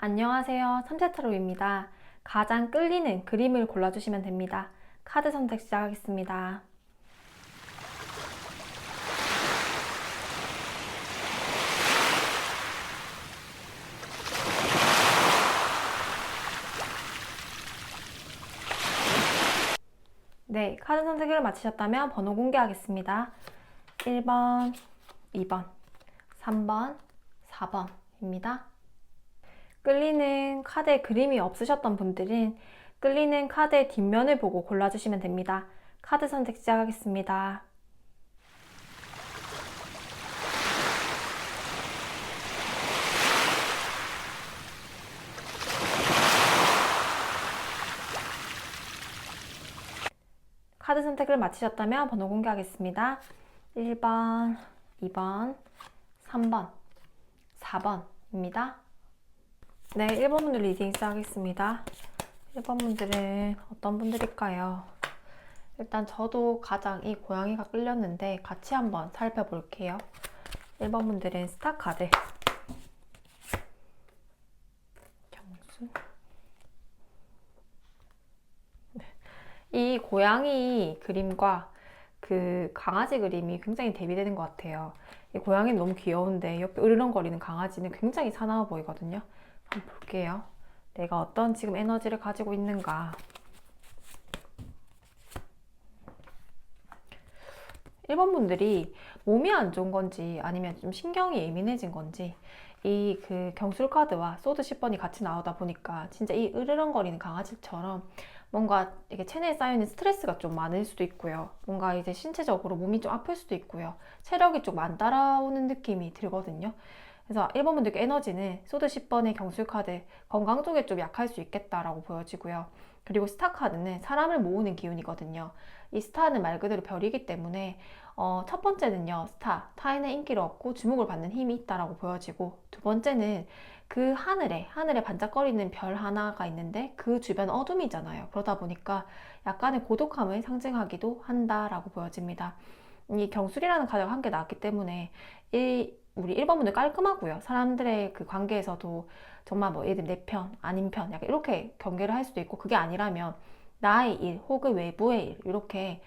안녕하세요. 삼세타로입니다. 가장 끌리는 그림을 골라주시면 됩니다. 카드 선택 시작하겠습니다. 네, 카드 선택을 마치셨다면 번호 공개하겠습니다. 1번, 2번, 3번, 4번입니다. 끌리는 카드에 그림이 없으셨던 분들은 끌리는 카드의 뒷면을 보고 골라주시면 됩니다. 카드 선택 시작하겠습니다. 카드 선택을 마치셨다면 번호 공개하겠습니다. 1번, 2번, 3번, 4번입니다. 네, 1번 분들 리딩 시작하겠습니다. 1번 분들은 어떤 분들일까요? 일단 저도 가장 이 고양이가 끌렸는데 같이 한번 살펴볼게요. 1번 분들은 스타 카드, 경수. 이 고양이 그림과 그 강아지 그림이 굉장히 대비되는 것 같아요. 이 고양이는 너무 귀여운데 옆에 으르렁거리는 강아지는 굉장히 사나워 보이거든요. 한번 볼게요. 내가 어떤 지금 에너지를 가지고 있는가. 1번 분들이 몸이 안 좋은 건지 아니면 좀 신경이 예민해진 건지 이 그 경술 카드와 소드 10번이 같이 나오다 보니까 진짜 이 으르렁거리는 강아지처럼 뭔가 이게 체내에 쌓여있는 스트레스가 좀 많을 수도 있고요. 뭔가 이제 신체적으로 몸이 좀 아플 수도 있고요. 체력이 좀 안 따라오는 느낌이 들거든요. 그래서 1번 분들께 에너지는 소드 10번의 경술 카드 건강 쪽에 좀 약할 수 있겠다라고 보여지고요. 그리고 스타 카드는 사람을 모으는 기운이거든요. 이 스타는 말 그대로 별이기 때문에 첫 번째는요, 스타, 타인의 인기를 얻고 주목을 받는 힘이 있다라고 보여지고, 두 번째는 그 하늘에 반짝거리는 별 하나가 있는데 그 주변 어둠이잖아요. 그러다 보니까 약간의 고독함을 상징하기도 한다라고 보여집니다. 이 경술이라는 카드가 한 개 나왔기 때문에 우리 1번 분들 깔끔하고요. 사람들의 그 관계에서도 정말 뭐 예를 들면 내 편, 아닌 편, 약간 이렇게 경계를 할 수도 있고, 그게 아니라면 나의 일 혹은 외부의 일, 이렇게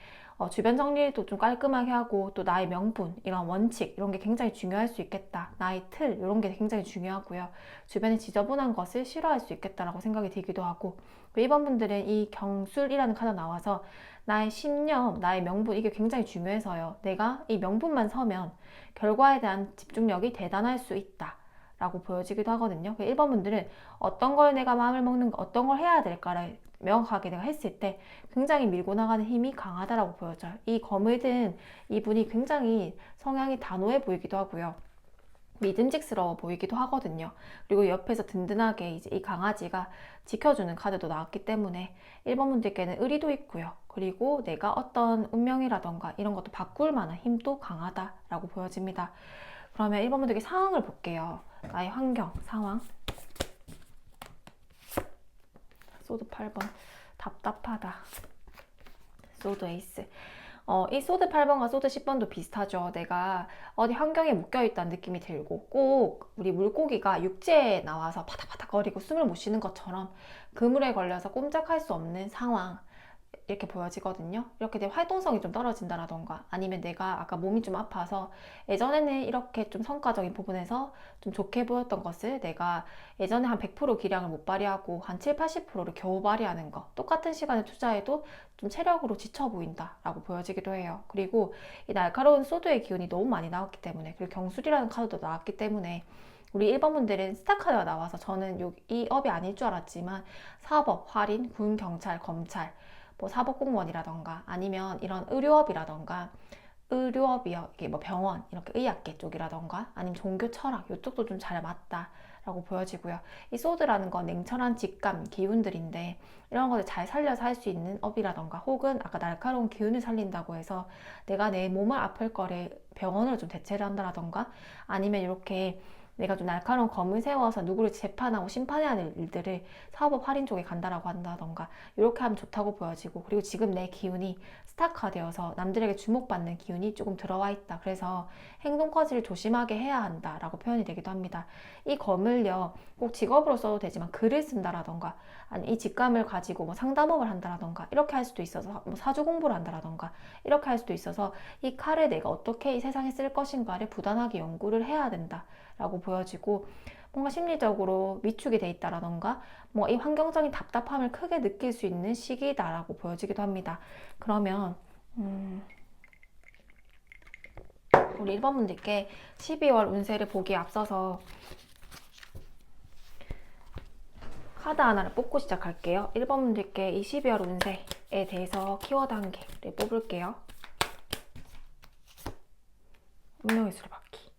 주변 정리도 좀 깔끔하게 하고, 또 나의 명분, 이런 원칙, 이런 게 굉장히 중요할 수 있겠다. 나의 틀, 이런 게 굉장히 중요하고요. 주변에 지저분한 것을 싫어할 수 있겠다라고 생각이 들기도 하고, 1번 분들은 이 경술이라는 카드가 나와서 나의 신념, 나의 명분, 이게 굉장히 중요해서요. 내가 이 명분만 서면 결과에 대한 집중력이 대단할 수 있다 라고 보여지기도 하거든요. 1번 분들은 어떤 걸 내가 마음을 먹는가, 어떤 걸 해야 될까를 명확하게 내가 했을 때 굉장히 밀고 나가는 힘이 강하다라고 보여져요. 이 검을 든 이분이 굉장히 성향이 단호해 보이기도 하고요. 믿음직스러워 보이기도 하거든요. 그리고 옆에서 든든하게 이제 이 강아지가 지켜주는 카드도 나왔기 때문에 1번 분들께는 의리도 있고요. 그리고 내가 어떤 운명이라던가 이런 것도 바꿀 만한 힘도 강하다라고 보여집니다. 그러면 1번 분들께 상황을 볼게요. 나의 환경, 상황. 소드 8번. 답답하다. 소드 에이스. 이 소드 8번과 소드 10번도 비슷하죠. 내가 어디 환경에 묶여있다는 느낌이 들고, 꼭 우리 물고기가 육지에 나와서 바닥바닥거리고 숨을 못 쉬는 것처럼 그물에 걸려서 꼼짝할 수 없는 상황, 이렇게 보여지거든요. 이렇게 내 활동성이 좀 떨어진다라던가, 아니면 내가 아까 몸이 좀 아파서 예전에는 이렇게 좀 성과적인 부분에서 좀 좋게 보였던 것을 내가 예전에 한 100% 기량을 못 발휘하고 한 7, 80%를 겨우 발휘하는 거, 똑같은 시간을 투자해도 좀 체력으로 지쳐 보인다 라고 보여지기도 해요. 그리고 이 날카로운 소드의 기운이 너무 많이 나왔기 때문에, 그리고 경술이라는 카드도 나왔기 때문에 우리 1번 분들은 스타 카드가 나와서 저는 이 업이 아닐 줄 알았지만 사법, 할인, 군, 경찰, 검찰, 뭐 사법공무원이라던가 아니면 이런 의료업이라던가, 의료업이요, 이게 뭐 병원, 이렇게 의학계 쪽이라던가 아니면 종교 철학, 이쪽도 좀 잘 맞다라고 보여지고요. 이 소드라는 건 냉철한 직감, 기운들인데 이런 것을 잘 살려서 할 수 있는 업이라던가, 혹은 아까 날카로운 기운을 살린다고 해서 내가 내 몸을 아플 거래 병원으로 좀 대체를 한다라던가, 아니면 이렇게 내가 좀 날카로운 검을 세워서 누구를 재판하고 심판해야 하는 일들을 사업업 할인 쪽에 간다라고 한다던가 이렇게 하면 좋다고 보여지고, 그리고 지금 내 기운이 스타카되어서 남들에게 주목받는 기운이 조금 들어와 있다. 그래서 행동까지를 조심하게 해야 한다라고 표현이 되기도 합니다. 이 검을요 꼭 직업으로 써도 되지만 글을 쓴다라던가 아니 이 직감을 가지고 뭐 상담업을 한다라던가 이렇게 할 수도 있어서 뭐 사주 공부를 한다라던가 이렇게 할 수도 있어서 이 칼을 내가 어떻게 이 세상에 쓸 것인가를 부단하게 연구를 해야 된다라고 보여지고, 뭔가 심리적으로 위축이 돼 있다라던가 뭐 이 환경적인 답답함을 크게 느낄 수 있는 시기다라고 보여지기도 합니다. 그러면 우리 1번 분들께 12월 운세를 보기에 앞서서 카드 하나를 뽑고 시작할게요. 1번 분들께 이 12월 운세에 대해서 키워드 한 개를 뽑을게요. 운명의 수레바퀴.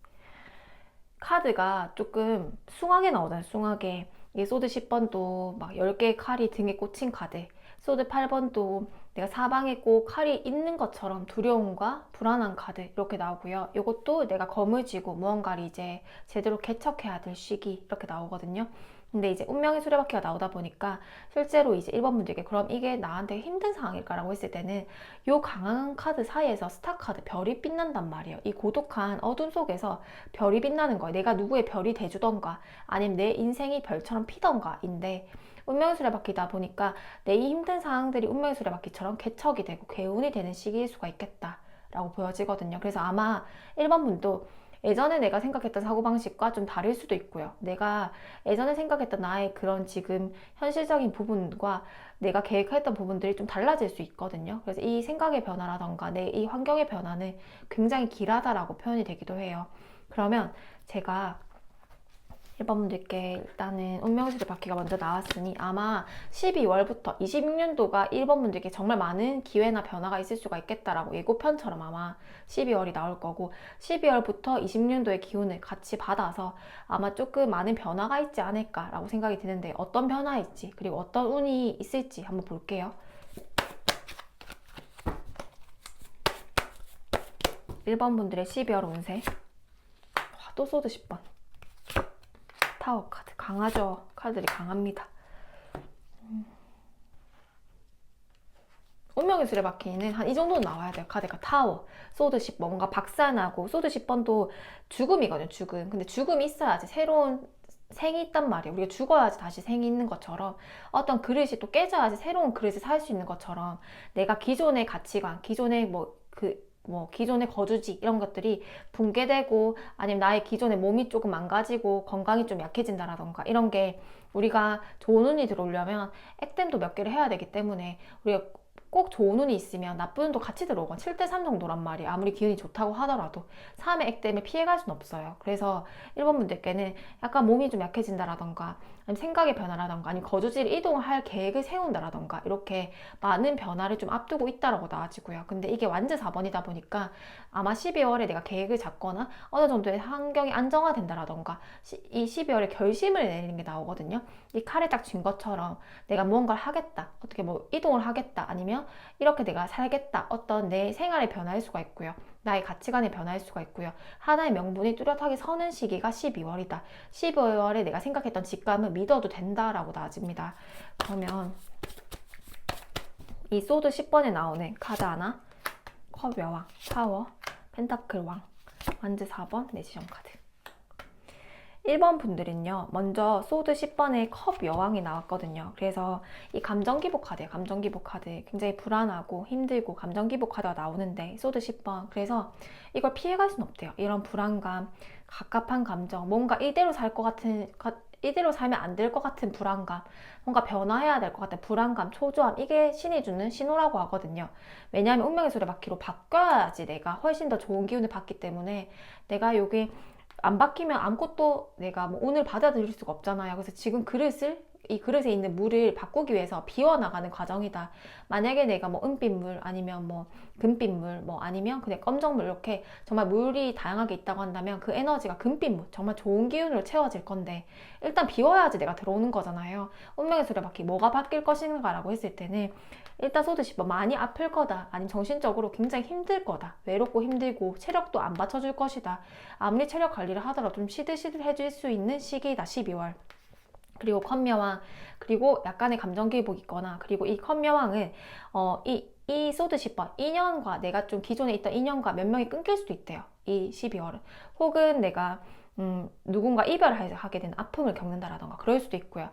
카드가 조금 숭하게 나오잖아요. 숭하게. 이 소드 10번도 막 10개의 칼이 등에 꽂힌 카드, 소드 8번도 내가 사방에 꼭 칼이 있는 것처럼 두려움과 불안한 카드 이렇게 나오고요. 이것도 내가 검을 쥐고 무언가를 이제 제대로 개척해야 될 시기 이렇게 나오거든요. 근데 이제 운명의 수레바퀴가 나오다 보니까 실제로 이제 1번 분들께 그럼 이게 나한테 힘든 상황일까라고 했을 때는 요 강한 카드 사이에서 스타 카드 별이 빛난단 말이에요. 이 고독한 어둠 속에서 별이 빛나는 거예요. 내가 누구의 별이 돼주던가 아니면 내 인생이 별처럼 피던가인데, 운명의 수레바퀴다 보니까 내 이 힘든 상황들이 운명의 수레바퀴처럼 개척이 되고 괴운이 되는 시기일 수가 있겠다라고 보여지거든요. 그래서 아마 1번 분도 예전에 내가 생각했던 사고방식과 좀 다를 수도 있고요. 내가 예전에 생각했던 나의 그런 지금 현실적인 부분과 내가 계획했던 부분들이 좀 달라질 수 있거든요. 그래서 이 생각의 변화라던가 내 이 환경의 변화는 굉장히 길하다라고 표현이 되기도 해요. 그러면 제가 1번 분들께 일단은 운명의 수레바퀴가 먼저 나왔으니 아마 12월부터 26년도가 1번 분들께 정말 많은 기회나 변화가 있을 수가 있겠다라고 예고편처럼 아마 12월이 나올 거고, 12월부터 26년도의 기운을 같이 받아서 아마 조금 많은 변화가 있지 않을까라고 생각이 드는데, 어떤 변화일지 그리고 어떤 운이 있을지 한번 볼게요. 1번 분들의 12월 운세. 또 소드 10번. 타워 카드 강하죠. 카드들이 강합니다. 운명의 수레바퀴는 한 이 정도는 나와야 돼요. 카드가 타워, 소드 10번, 뭔가 박살나고, 소드 10번도 죽음이거든요. 죽음. 근데 죽음이 있어야지 새로운 생이 있단 말이에요. 우리가 죽어야지 다시 생이 있는 것처럼, 어떤 그릇이 또 깨져야지 새로운 그릇을 살 수 있는 것처럼, 내가 기존의 가치관, 기존의 기존의 거주지 이런 것들이 붕괴되고 아니면 나의 기존의 몸이 조금 망가지고 건강이 좀 약해진다라던가 이런 게, 우리가 좋은 운이 들어오려면 액땜도 몇 개를 해야 되기 때문에 우리가 꼭 좋은 운이 있으면 나쁜 운도 같이 들어오고 7대3 정도란 말이에요. 아무리 기운이 좋다고 하더라도 3의 액땜을 피해갈 수는 없어요. 그래서 1번 분들께는 약간 몸이 좀 약해진다라던가 아니면 생각의 변화라던가 아니면 거주지를 이동을 할 계획을 세운다라던가 이렇게 많은 변화를 좀 앞두고 있다라고 나와지고요. 근데 이게 완즈 4번이다 보니까 아마 12월에 내가 계획을 잡거나 어느 정도의 환경이 안정화된다라던가 이 12월에 결심을 내리는 게 나오거든요. 이 칼에 딱 쥔 것처럼 내가 무언가를 하겠다, 어떻게 뭐 이동을 하겠다, 아니면 이렇게 내가 살겠다, 어떤 내 생활의 변화일 수가 있고요. 나의 가치관의 변화일 수가 있고요. 하나의 명분이 뚜렷하게 서는 시기가 12월이다. 12월에 내가 생각했던 직감을 믿어도 된다라고 나와집니다. 그러면 이 소드 10번에 나오는 카드 하나, 컵 여왕, 타워, 펜타클 왕, 완즈 4번, 내시전 카드. 1번 분들은요, 먼저 소드 10번에 컵 여왕이 나왔거든요. 그래서 이 감정기복 카드예요. 감정기복 카드. 굉장히 불안하고 힘들고 감정기복 카드가 나오는데, 소드 10번. 그래서 이걸 피해갈 수는 없대요. 이런 불안감, 갑갑한 감정, 뭔가 이대로 살 것 같은, 이대로 살면 안 될 것 같은 불안감, 뭔가 변화해야 될 것 같은 불안감, 초조함, 이게 신이 주는 신호라고 하거든요. 왜냐하면 운명의 수레바퀴로 바뀌어야지 내가 훨씬 더 좋은 기운을 받기 때문에, 내가 여기 안 바뀌면 아무것도 내가 뭐 오늘 받아들일 수가 없잖아요. 그래서 지금 그릇을 이 그릇에 있는 물을 바꾸기 위해서 비워나가는 과정이다. 만약에 내가 뭐 은빛물 아니면 뭐 금빛물 뭐 아니면 그냥 검정물 이렇게 정말 물이 다양하게 있다고 한다면 그 에너지가 금빛물 정말 좋은 기운으로 채워질 건데 일단 비워야지 내가 들어오는 거잖아요. 운명의 수레바퀴 뭐가 바뀔 것인가 라고 했을 때는 일단 소드 10번 많이 아플 거다 아니면 정신적으로 굉장히 힘들 거다 외롭고 힘들고 체력도 안 받쳐줄 것이다 아무리 체력 관리를 하더라도 좀 시들시들 해줄 수 있는 시기이다 12월 그리고 컴여왕 그리고 약간의 감정 기복이 있거나 그리고 이 컴여왕은 이 소드 10번 인연과 내가 좀 기존에 있던 인연과 몇 명이 끊길 수도 있대요 이 12월은 혹은 내가 누군가 이별을 하게 되는 아픔을 겪는다라던가 그럴 수도 있고요.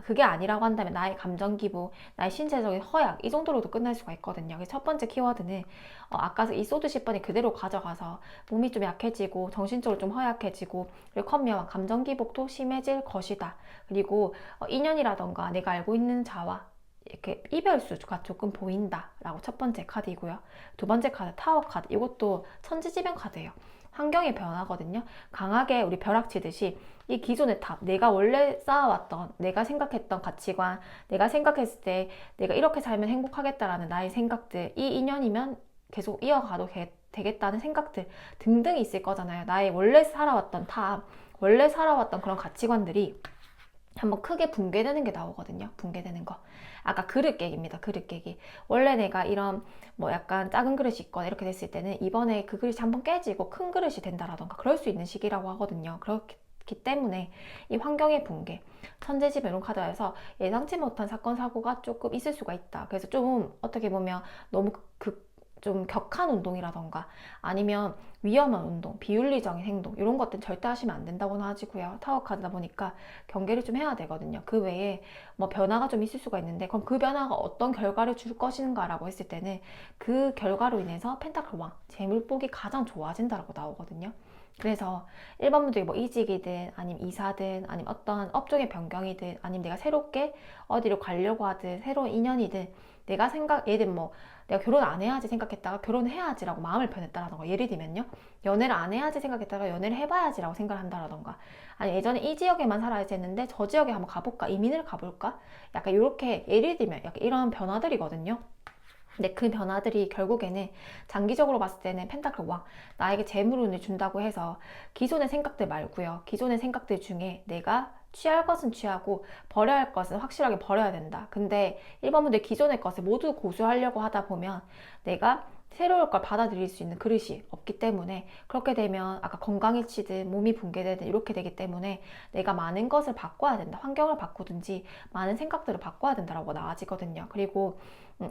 그게 아니라고 한다면 나의 감정 기복, 나의 신체적인 허약 이 정도로도 끝날 수가 있거든요. 그래서 첫 번째 키워드는 아까 이 소드 10번이 그대로 가져가서 몸이 좀 약해지고 정신적으로 좀 허약해지고 그리고 컴여왕 감정 기복도 심해질 것이다. 그리고 인연이라던가 내가 알고 있는 자와 이렇게 이별수가 조금 보인다 라고 첫 번째 카드이고요. 두 번째 카드 타워 카드 이것도 천지지변 카드예요. 환경의 변화거든요. 강하게 우리 벼락치듯이 이 기존의 탑, 내가 원래 쌓아왔던, 내가 생각했던 가치관, 내가 생각했을 때 내가 이렇게 살면 행복하겠다라는 나의 생각들, 이 인연이면 계속 이어가도 되겠다는 생각들 등등이 있을 거잖아요. 나의 원래 살아왔던 탑, 원래 살아왔던 그런 가치관들이 한번 크게 붕괴되는 게 나오거든요. 붕괴되는 거. 아까 그릇 깨기입니다. 그릇 깨기. 원래 내가 이런 뭐 약간 작은 그릇이 있거나 이렇게 됐을 때는 이번에 그 그릇이 한번 깨지고 큰 그릇이 된다라던가 그럴 수 있는 시기라고 하거든요. 그렇기 때문에 이 환경의 붕괴, 천재지 변호 카드에서 예상치 못한 사건 사고가 조금 있을 수가 있다. 그래서 좀 어떻게 보면 너무 좀 격한 운동이라던가 아니면 위험한 운동, 비윤리적인 행동 이런 것들은 절대 하시면 안 된다고는 하지고요. 타워 카드다 보니까 경계를 좀 해야 되거든요. 그 외에 뭐 변화가 좀 있을 수가 있는데 그럼 그 변화가 어떤 결과를 줄 것인가 라고 했을 때는 그 결과로 인해서 펜타클 왕, 재물복이 가장 좋아진다라고 나오거든요. 그래서 1번 분들이 뭐 이직이든 아니면 이사든 아니면 어떤 업종의 변경이든 아니면 내가 새롭게 어디로 가려고 하든 새로운 인연이든 내가 예를 들면 뭐 내가 결혼 안 해야지 생각했다가 결혼해야지 라고 마음을 변했다라던가 예를 들면요 연애를 안 해야지 생각했다가 연애를 해봐야지 라고 생각을 한다라던가 아니 예전에 이 지역에만 살아야지 했는데 저 지역에 한번 가볼까 이민을 가볼까 약간 이렇게 예를 들면 약간 이런 변화들이거든요. 근데 그 변화들이 결국에는 장기적으로 봤을 때는 펜타클 왕 나에게 재물운을 준다고 해서 기존의 생각들 말고요 기존의 생각들 중에 내가 취할 것은 취하고 버려야 할 것은 확실하게 버려야 된다. 근데 1번 분들 기존의 것을 모두 고수하려고 하다 보면 내가 새로울 걸 받아들일 수 있는 그릇이 없기 때문에 그렇게 되면 아까 건강이 치든 몸이 붕괴되든 이렇게 되기 때문에 내가 많은 것을 바꿔야 된다. 환경을 바꾸든지 많은 생각들을 바꿔야 된다라고 나아지거든요. 그리고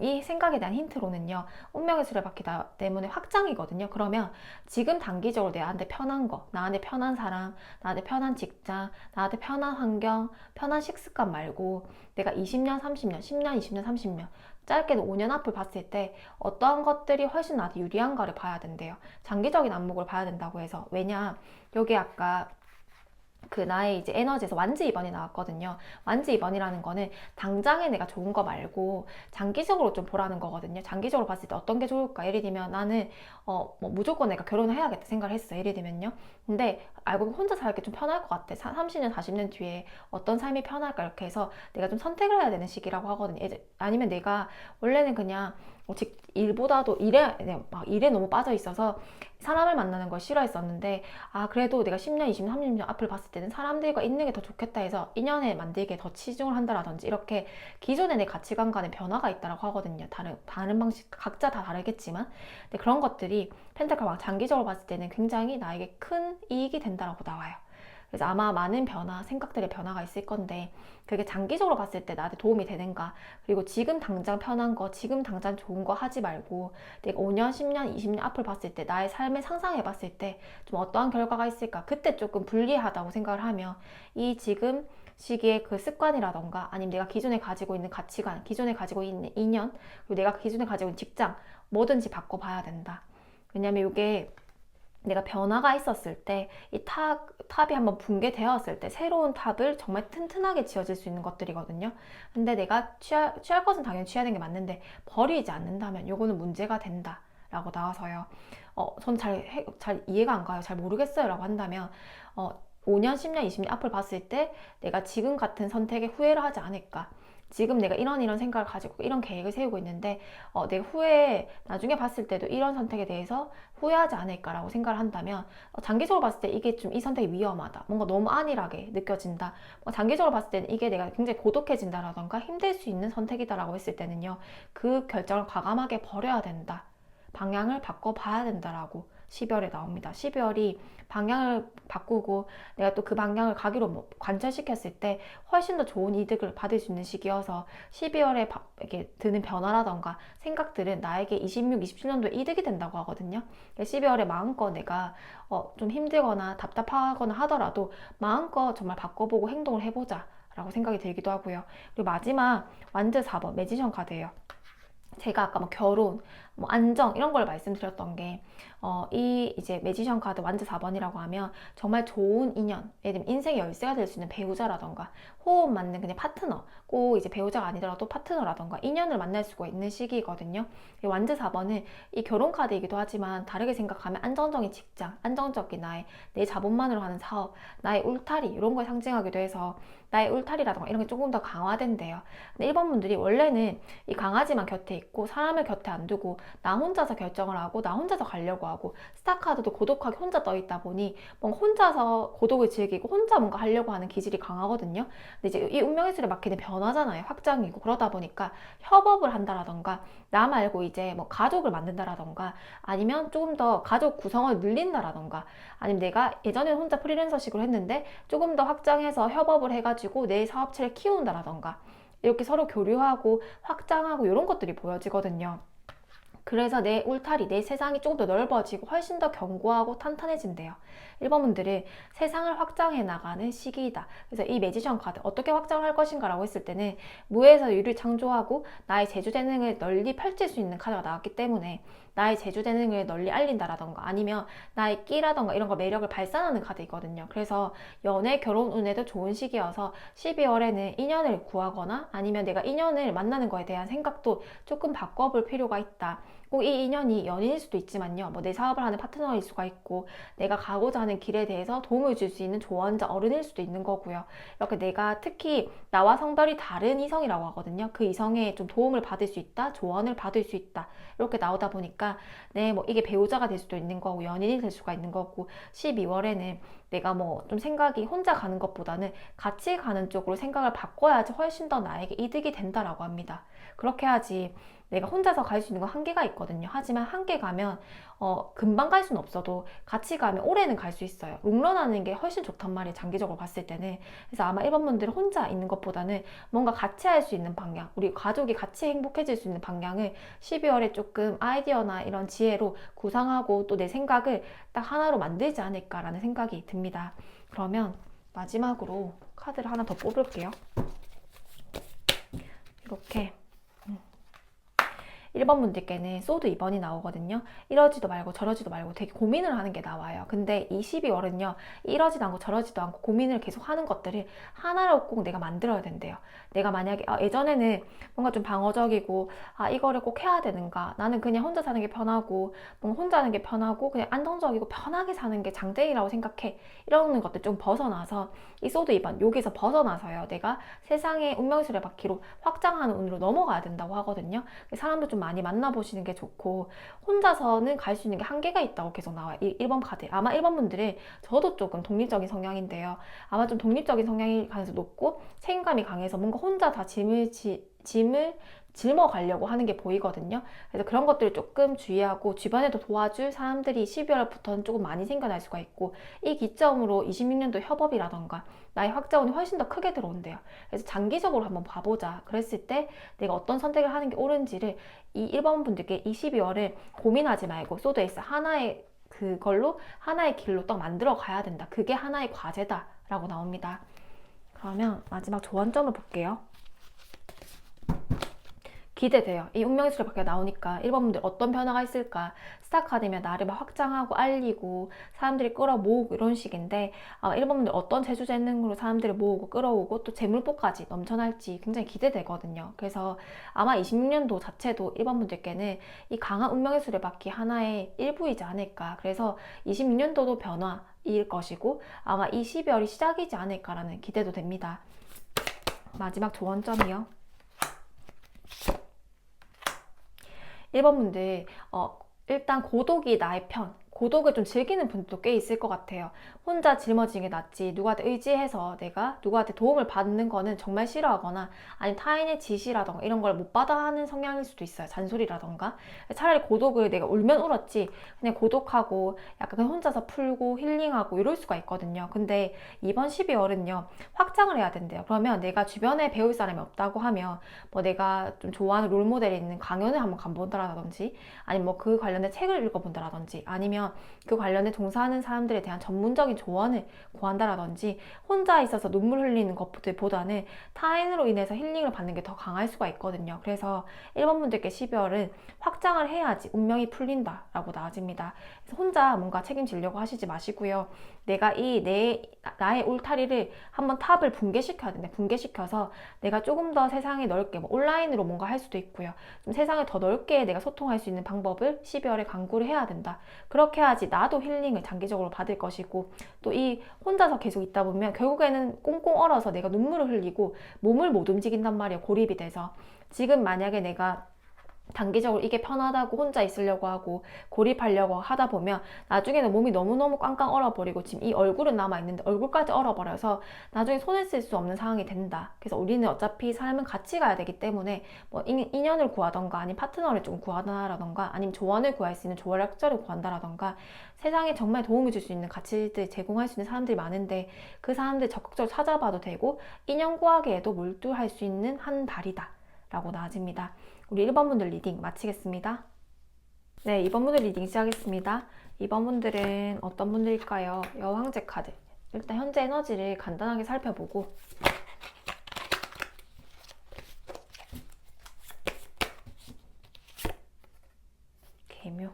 이 생각에 대한 힌트로는요. 운명의 수레바퀴 때문에 확장이거든요. 그러면 지금 단기적으로 나한테 편한 거, 나한테 편한 사람, 나한테 편한 직장, 나한테 편한 환경, 편한 식습관 말고 내가 20년, 30년, 10년, 20년, 30년 짧게는 5년 앞을 봤을 때 어떠한 것들이 훨씬 나한테 유리한가를 봐야 된대요. 장기적인 안목을 봐야 된다고 해서 왜냐 여기 아까 그 나의 이제 에너지에서 완지 2번이 나왔거든요. 완지 2번이라는 거는 당장에 내가 좋은 거 말고 장기적으로 좀 보라는 거거든요. 장기적으로 봤을 때 어떤 게 좋을까? 예를 들면 나는 뭐 무조건 내가 결혼을 해야겠다 생각을 했어. 예를 들면요. 근데 알고 보면 혼자 살기 좀 편할 것 같아. 30년, 40년 뒤에 어떤 삶이 편할까? 이렇게 해서 내가 좀 선택을 해야 되는 시기라고 하거든요. 아니면 내가 원래는 그냥 일보다도 일에 너무 빠져 있어서 사람을 만나는 걸 싫어했었는데 그래도 내가 10년, 20년, 30년 앞을 봤을 때는 사람들과 있는 게 더 좋겠다 해서 인연을 만들기에 더 치중을 한다라든지 이렇게 기존의 내 가치관과는 변화가 있다고 하거든요. 다른 방식 각자 다 다르겠지만 근데 그런 것들이 펜타클 왕 장기적으로 봤을 때는 굉장히 나에게 큰 이익이 된다라고 나와요. 그래서 아마 많은 변화, 생각들의 변화가 있을 건데 그게 장기적으로 봤을 때 나한테 도움이 되는가 그리고 지금 당장 편한 거, 지금 당장 좋은 거 하지 말고 내가 5년, 10년, 20년 앞을 봤을 때 나의 삶을 상상해 봤을 때 좀 어떠한 결과가 있을까 그때 조금 불리하다고 생각을 하면 이 지금 시기에 그 습관이라던가 아니면 내가 기존에 가지고 있는 가치관, 기존에 가지고 있는 인연 그리고 내가 기존에 가지고 있는 직장 뭐든지 바꿔봐야 된다. 왜냐면 이게 내가 변화가 있었을 때 이 탑이 한번 붕괴되었을 때 새로운 탑을 정말 튼튼하게 지어질 수 있는 것들이거든요. 근데 내가 취할 것은 당연히 취해야 되는 게 맞는데 버리지 않는다면 요거는 문제가 된다 라고 나와서요. 전 잘 이해가 안 가요. 잘 모르겠어요 라고 한다면 5년, 10년, 20년 앞을 봤을 때 내가 지금 같은 선택에 후회를 하지 않을까. 지금 내가 이런 생각을 가지고 이런 계획을 세우고 있는데 내가 후회 나중에 봤을 때도 이런 선택에 대해서 후회하지 않을까라고 생각을 한다면 장기적으로 봤을 때 이게 좀 이 선택이 위험하다, 뭔가 너무 안일하게 느껴진다, 장기적으로 봤을 때는 이게 내가 굉장히 고독해진다라던가 힘들 수 있는 선택이다라고 했을 때는요, 그 결정을 과감하게 버려야 된다, 방향을 바꿔봐야 된다라고 12월에 나옵니다. 12월이 방향을 바꾸고 내가 또 그 방향을 가기로 관철시켰을 때 훨씬 더 좋은 이득을 받을 수 있는 시기여서 12월에 이렇게 드는 변화라던가 생각들은 나에게 26, 27년도에 이득이 된다고 하거든요. 12월에 마음껏 내가 좀 힘들거나 답답하거나 하더라도 마음껏 정말 바꿔보고 행동을 해보자 라고 생각이 들기도 하고요. 그리고 마지막 완즈 4번 매지션 카드예요. 제가 아까 뭐 결혼, 뭐 안정 이런 걸 말씀드렸던 게 이 이제 매지션 카드 완즈 4번이라고 하면 정말 좋은 인연, 예를 들면 인생의 열쇠가 될 수 있는 배우자라던가 호흡 맞는 그냥 파트너, 꼭 이제 배우자가 아니더라도 파트너라던가 인연을 만날 수가 있는 시기거든요. 이 완즈 4번은 이 결혼 카드이기도 하지만 다르게 생각하면 안정적인 직장, 안정적인 내 자본만으로 하는 사업, 나의 울타리 이런 걸 상징하기도 해서 나의 울타리라던가 이런 게 조금 더 강화된대요. 근데 1번 분들이 원래는 이 강아지만 곁에 있고 사람을 곁에 안 두고 나 혼자서 결정을 하고 나 혼자서 가려고 하고 스타카드도 고독하게 혼자 떠 있다 보니 뭔가 혼자서 고독을 즐기고 혼자 뭔가 하려고 하는 기질이 강하거든요. 근데 이제 이 운명의 술에 맞게 변화잖아요. 확장이고 그러다 보니까 협업을 한다라던가 나 말고 이제 뭐 가족을 만든다라던가 아니면 조금 더 가족 구성을 늘린다라던가 아니면 내가 예전에 혼자 프리랜서식으로 했는데 조금 더 확장해서 협업을 해가지고 내 사업체를 키운다라던가 이렇게 서로 교류하고 확장하고 이런 것들이 보여지거든요. 그래서 내 울타리, 내 세상이 조금 더 넓어지고 훨씬 더 견고하고 탄탄해진대요. 1번 분들은 세상을 확장해 나가는 시기이다. 그래서 이 매지션 카드 어떻게 확장할 것인가 라고 했을 때는 무에서 유를 창조하고 나의 재주재능을 널리 펼칠 수 있는 카드가 나왔기 때문에 나의 재주재능을 널리 알린다라던가 아니면 나의 끼라던가 이런 거 매력을 발산하는 카드이거든요. 그래서 연애, 결혼 운에도 좋은 시기여서 12월에는 인연을 구하거나 아니면 내가 인연을 만나는 거에 대한 생각도 조금 바꿔볼 필요가 있다. 꼭 이 인연이 연인일 수도 있지만요. 뭐 내 사업을 하는 파트너일 수가 있고 내가 가고자 하는 길에 대해서 도움을 줄 수 있는 조언자 어른일 수도 있는 거고요. 이렇게 내가 특히 나와 성별이 다른 이성이라고 하거든요. 그 이성에 좀 도움을 받을 수 있다, 조언을 받을 수 있다. 이렇게 나오다 보니까 뭐 이게 배우자가 될 수도 있는 거고 연인이 될 수가 있는 거고 12월에는 내가 뭐 좀 생각이 혼자 가는 것보다는 같이 가는 쪽으로 생각을 바꿔야지 훨씬 더 나에게 이득이 된다라고 합니다. 그렇게 해야지 내가 혼자서 갈 수 있는 건 한계가 있거든요. 하지만 함께 가면 금방 갈 수는 없어도 같이 가면 오래는 갈 수 있어요. 롱런하는 게 훨씬 좋단 말이에요. 장기적으로 봤을 때는. 그래서 아마 1번 분들은 혼자 있는 것보다는 뭔가 같이 할 수 있는 방향, 우리 가족이 같이 행복해질 수 있는 방향을 12월에 조금 아이디어나 이런 지혜로 구상하고 또 내 생각을 딱 하나로 만들지 않을까라는 생각이 듭니다. 그러면 마지막으로 카드를 하나 더 뽑을게요. 이렇게 1번 분들께는 소드 2번이 나오거든요. 이러지도 말고 저러지도 말고 되게 고민을 하는 게 나와요. 근데 이 12월은요. 이러지도 않고 저러지도 않고 고민을 계속 하는 것들을 하나로 꼭 내가 만들어야 된대요. 내가 만약에 예전에는 뭔가 좀 방어적이고 이거를 꼭 해야 되는가, 나는 그냥 혼자 사는 게 편하고 뭔가 혼자 하는 게 편하고 그냥 안정적이고 편하게 사는 게 장땡이라고 생각해. 이러는 것들 좀 벗어나서 이 소드 2번 여기서 벗어나서요. 내가 세상의 운명술의 바퀴로 확장하는 운으로 넘어가야 된다고 하거든요. 사람도 좀 많이 만나보시는 게 좋고 혼자서는 갈 수 있는 게 한계가 있다고 계속 나와요. 이 1번 카드. 아마 1번 분들은 저도 조금 독립적인 성향인데요. 아마 좀 독립적인 성향이 가능성이 높고 책임감이 강해서 뭔가 혼자 다 짐을 짊어가려고 하는 게 보이거든요. 그래서 그런 것들을 조금 주의하고 주변에도 도와줄 사람들이 12월부터는 조금 많이 생겨날 수가 있고 이 기점으로 26년도 협업이라던가 나의 확장운이 훨씬 더 크게 들어온대요. 그래서 장기적으로 한번 봐보자. 그랬을 때 내가 어떤 선택을 하는 게 옳은지를 이 1번 분들께 이 12월을 고민하지 말고 소드 에이스 하나의 그걸로 하나의 길로 딱 만들어 가야 된다. 그게 하나의 과제다 라고 나옵니다. 그러면 마지막 조언점을 볼게요. 기대돼요. 이 운명의 수레바퀴가 나오니까 1번분들 어떤 변화가 있을까? 스타카가 되면 나를 막 확장하고 알리고 사람들이 끌어모으고 이런 식인데 1번분들 어떤 재주 재능으로 사람들을 모으고 끌어오고 또 재물포까지 넘쳐날지 굉장히 기대되거든요. 그래서 아마 26년도 자체도 1번분들께는 이 강한 운명의 수레바퀴 하나의 일부이지 않을까. 그래서 26년도도 변화일 것이고 아마 이 12월이 시작이지 않을까라는 기대도 됩니다. 마지막 조언점이요. 1번분들 일단 고독이 나의 편, 고독을 좀 즐기는 분들도 꽤 있을 것 같아요. 혼자 짊어지는 게 낫지 누구한테 의지해서 내가 누구한테 도움을 받는 거는 정말 싫어하거나 아니면 타인의 지시라던가 이런 걸 못 받아 하는 성향일 수도 있어요. 잔소리라던가. 차라리 고독을 내가 울면 울었지 그냥 고독하고 약간 그냥 혼자서 풀고 힐링하고 이럴 수가 있거든요. 근데 이번 12월은요 확장을 해야 된대요. 그러면 내가 주변에 배울 사람이 없다고 하면 뭐 내가 좀 좋아하는 롤모델이 있는 강연을 한번 가본다라든지 아니면 뭐 그 관련된 책을 읽어본다라든지 아니면 그 관련에 종사하는 사람들에 대한 전문적인 조언을 구한다라든지 혼자 있어서 눈물 흘리는 것들보다는 타인으로 인해서 힐링을 받는 게 더 강할 수가 있거든요. 그래서 1번분들께 12월은 확장을 해야지 운명이 풀린다라고 나아집니다. 그래서 혼자 뭔가 책임지려고 하시지 마시고요. 내가 나의 울타리를 한번 탑을 붕괴시켜야 된다. 붕괴시켜서 내가 조금 더 세상에 넓게 뭐 온라인으로 뭔가 할 수도 있고요. 좀 세상을 더 넓게 내가 소통할 수 있는 방법을 12월에 강구를 해야 된다. 그렇게 해야지 나도 힐링을 장기적으로 받을 것이고 또 이 혼자서 계속 있다 보면 결국에는 꽁꽁 얼어서 내가 눈물을 흘리고 몸을 못 움직인단 말이에요. 고립이 돼서. 지금 만약에 내가 단기적으로 이게 편하다고 혼자 있으려고 하고 고립하려고 하다 보면 나중에는 몸이 너무너무 꽝꽝 얼어버리고 지금 이 얼굴은 남아있는데 얼굴까지 얼어버려서 나중에 손을 쓸 수 없는 상황이 된다. 그래서 우리는 어차피 삶은 같이 가야 되기 때문에 뭐 인연을 구하던가 아니면 파트너를 좀 구하다라던가 아니면 조언을 구할 수 있는 조언학자를 구한다라던가 세상에 정말 도움을 줄 수 있는 가치들 제공할 수 있는 사람들이 많은데 그 사람들 적극적으로 찾아봐도 되고 인연 구하기에도 몰두할 수 있는 한 달이다 라고 나아집니다. 우리 1번분들 리딩 마치겠습니다. 네, 2번분들 리딩 시작하겠습니다. 2번분들은 어떤 분들일까요? 여왕제 카드. 일단 현재 에너지를 간단하게 살펴보고 개묘.